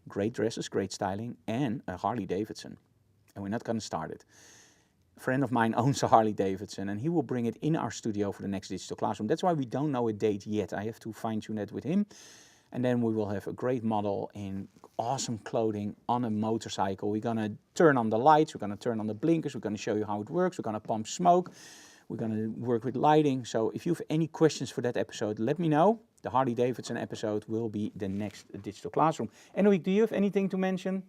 great dresses, great styling, and a Harley Davidson. And we're not going to start it. A friend of mine owns a Harley Davidson, and he will bring it in our studio for the next digital classroom. That's why we don't know a date yet. I have to fine-tune that with him. And then we will have a great model in awesome clothing on a motorcycle. We're going to turn on the lights, we're going to turn on the blinkers, we're going to show you how it works, we're going to pump smoke, we're going to work with lighting. So if you have any questions for that episode, let me know. The Harley Davidson episode will be the next digital classroom. Anyway, do you have anything to mention?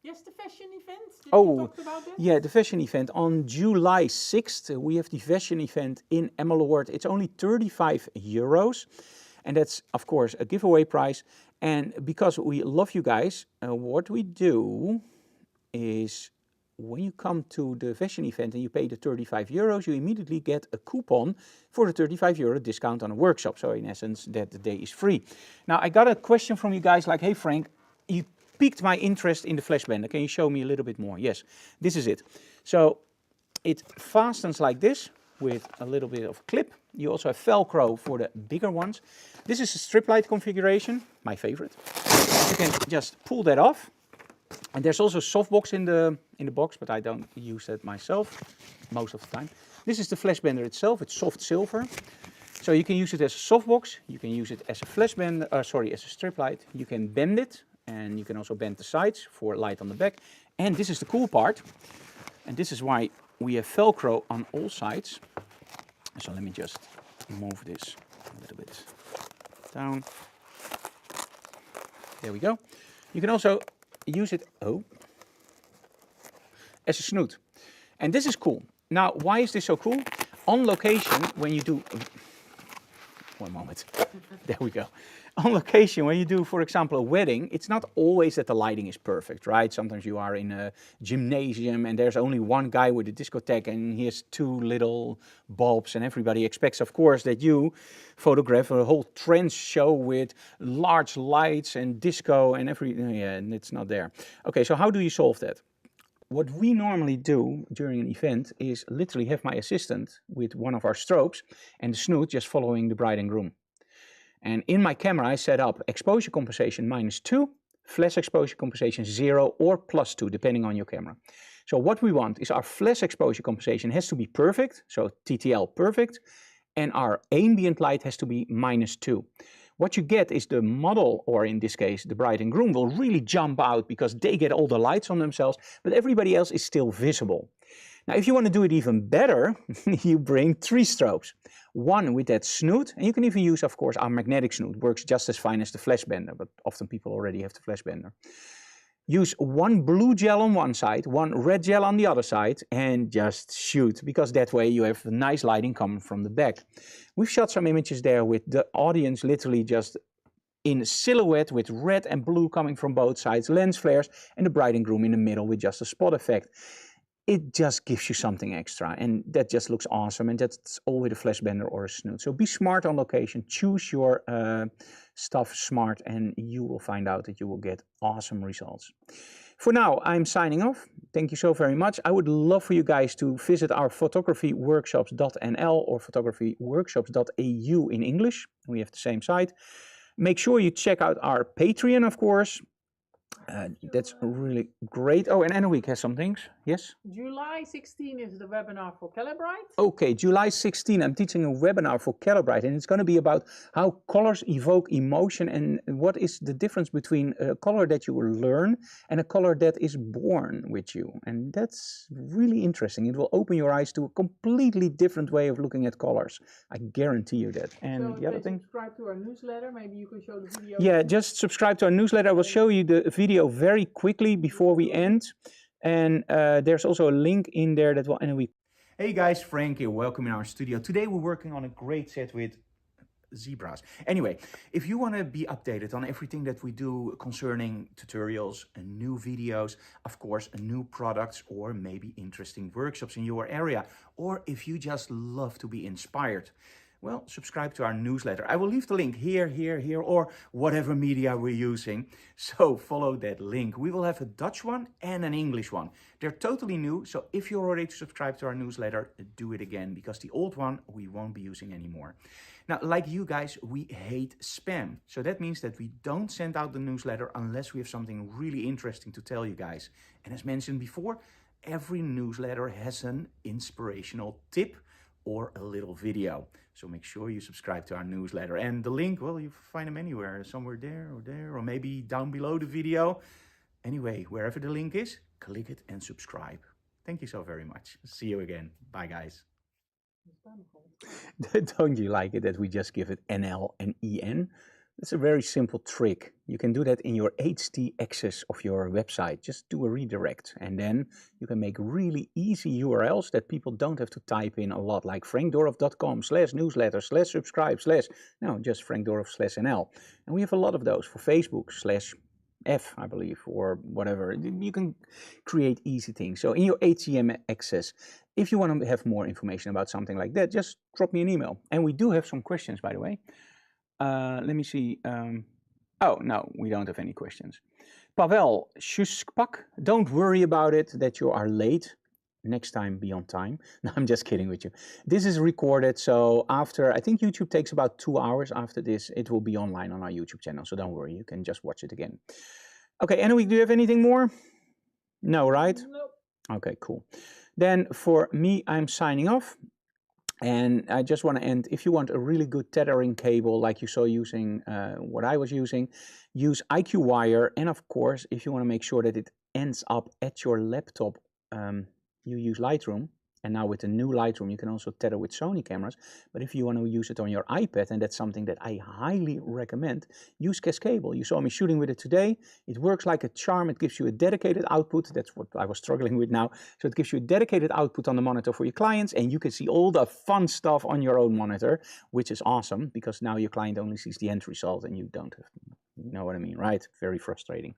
Yes, the fashion event. Did you Oh, talk about that? yeah, the fashion event. On July 6th, we have the fashion event in Emmeloord. It's only 35 euros. And that's, of course, a giveaway price. And because we love you guys, what we do is when you come to the fashion event and you pay the 35 euros, you immediately get a coupon for the 35 euro discount on a workshop. So in essence, that day is free. Now, I got a question from you guys like, hey, Frank, you piqued my interest in the flash bender. Can you show me a little bit more? Yes, this is it. So it fastens like this with a little bit of clip. You also have Velcro for the bigger ones. This is a strip light configuration, my favorite. You can just pull that off. And there's also softbox in the box, but I don't use that myself most of the time. This is the flash bender itself. It's soft silver. So you can use it as a softbox. You can use it as a flash bender, as a strip light. You can bend it. And you can also bend the sides for light on the back. And this is the cool part. And this is why we have Velcro on all sides. So let me just move this a little bit down. There we go. You can also use it as a snoot. And this is cool. Now, why is this so cool? On location, when you do... One moment. There we go. On location, when you do, for example, a wedding, it's not always that the lighting is perfect, right? Sometimes you are in a gymnasium and there's only one guy with a discotheque and he has two little bulbs, and everybody expects, of course, that you photograph a whole trance show with large lights and disco and and it's not there. Okay, so how do you solve that? What we normally do during an event is literally have my assistant with one of our strobes and the Snoot just following the bride and groom. And in my camera, I set up exposure compensation -2, flash exposure compensation 0 or +2, depending on your camera. So what we want is our flash exposure compensation has to be perfect, so TTL perfect, and our ambient light has to be -2. What you get is the model, or in this case, the bride and groom, will really jump out because they get all the lights on themselves, but everybody else is still visible. Now, if you want to do it even better, you bring 3 strobes. One with that Snoot, and you can even use, of course, our magnetic Snoot. Works just as fine as the flash bender, but often people already have the flash bender. Use one blue gel on one side, one red gel on the other side, and just shoot, because that way you have nice lighting coming from the back. We've shot some images there with the audience literally just in silhouette with red and blue coming from both sides, lens flares, and the bride and groom in the middle with just a spot effect. It just gives you something extra, and that just looks awesome, and that's all with a flash bender or a Snoot. So be smart on location, choose your stuff smart, and you will find out that you will get awesome results. For now, I'm signing off. Thank you so very much. I would love for you guys to visit our photographyworkshops.nl or photographyworkshops.au in English. We have the same site. Make sure you check out our Patreon, of course. That's really great. Oh, and Anna has some things. Yes? July 16 is the webinar for Calibrite. Okay, July 16, I'm teaching a webinar for Calibrite, and it's going to be about how colors evoke emotion and what is the difference between a color that you will learn and a color that is born with you. And that's really interesting. It will open your eyes to a completely different way of looking at colors. I guarantee you that. And So the other thing... subscribe to our newsletter. Maybe you can show the video. Yeah, just subscribe to our newsletter. I will show you the video very quickly before we end. And there's also a link in there that will... Hey guys, Frank here, welcome in our studio. Today we're working on a great set with zebras. Anyway, if you want to be updated on everything that we do concerning tutorials and new videos, of course, new products, or maybe interesting workshops in your area, or if you just love to be inspired, well, subscribe to our newsletter. I will leave the link here, or whatever media we're using. So follow that link. We will have a Dutch one and an English one. They're totally new, so if you're already subscribed to our newsletter, do it again, because the old one we won't be using anymore. Now, like you guys, we hate spam. So that means that we don't send out the newsletter unless we have something really interesting to tell you guys. And as mentioned before, every newsletter has an inspirational tip or a little video. So make sure you subscribe to our newsletter. And the link, well, you find them anywhere, somewhere there, or maybe down below the video. Anyway, wherever the link is, click it and subscribe. Thank you so very much. See you again. Bye, guys. Don't you like it that we just give it NL and EN? It's a very simple trick. You can do that in your HT access of your website. Just do a redirect, and then you can make really easy URLs that people don't have to type in a lot, like frankdorf.com/newsletter/subscribe/ no, just frankdorf/NL. And we have a lot of those for Facebook /F, I believe, or whatever. You can create easy things. So in your HTML access, if you want to have more information about something like that, just drop me an email. And we do have some questions, by the way. Let me see. Oh, no, we don't have any questions. Pavel Shuskpak, don't worry about it that you are late. Next time, be on time. No, I'm just kidding with you. This is recorded, so after, I think YouTube takes about 2 hours after this, it will be online on our YouTube channel. So don't worry, you can just watch it again. Okay, Annie, do you have anything more? No, right? Nope. Okay, cool. Then for me, I'm signing off. And I just want to end, if you want a really good tethering cable like you saw using what I was using, use IQ wire. And of course, if you want to make sure that it ends up at your laptop, you use Lightroom. And now with the new Lightroom, you can also tether with Sony cameras. But if you want to use it on your iPad, and that's something that I highly recommend, use Cascable. You saw me shooting with it today. It works like a charm. It gives you a dedicated output. That's what I was struggling with now. So it gives you a dedicated output on the monitor for your clients, and you can see all the fun stuff on your own monitor, which is awesome, because now your client only sees the end result and you don't have, you know what I mean, right? Very frustrating.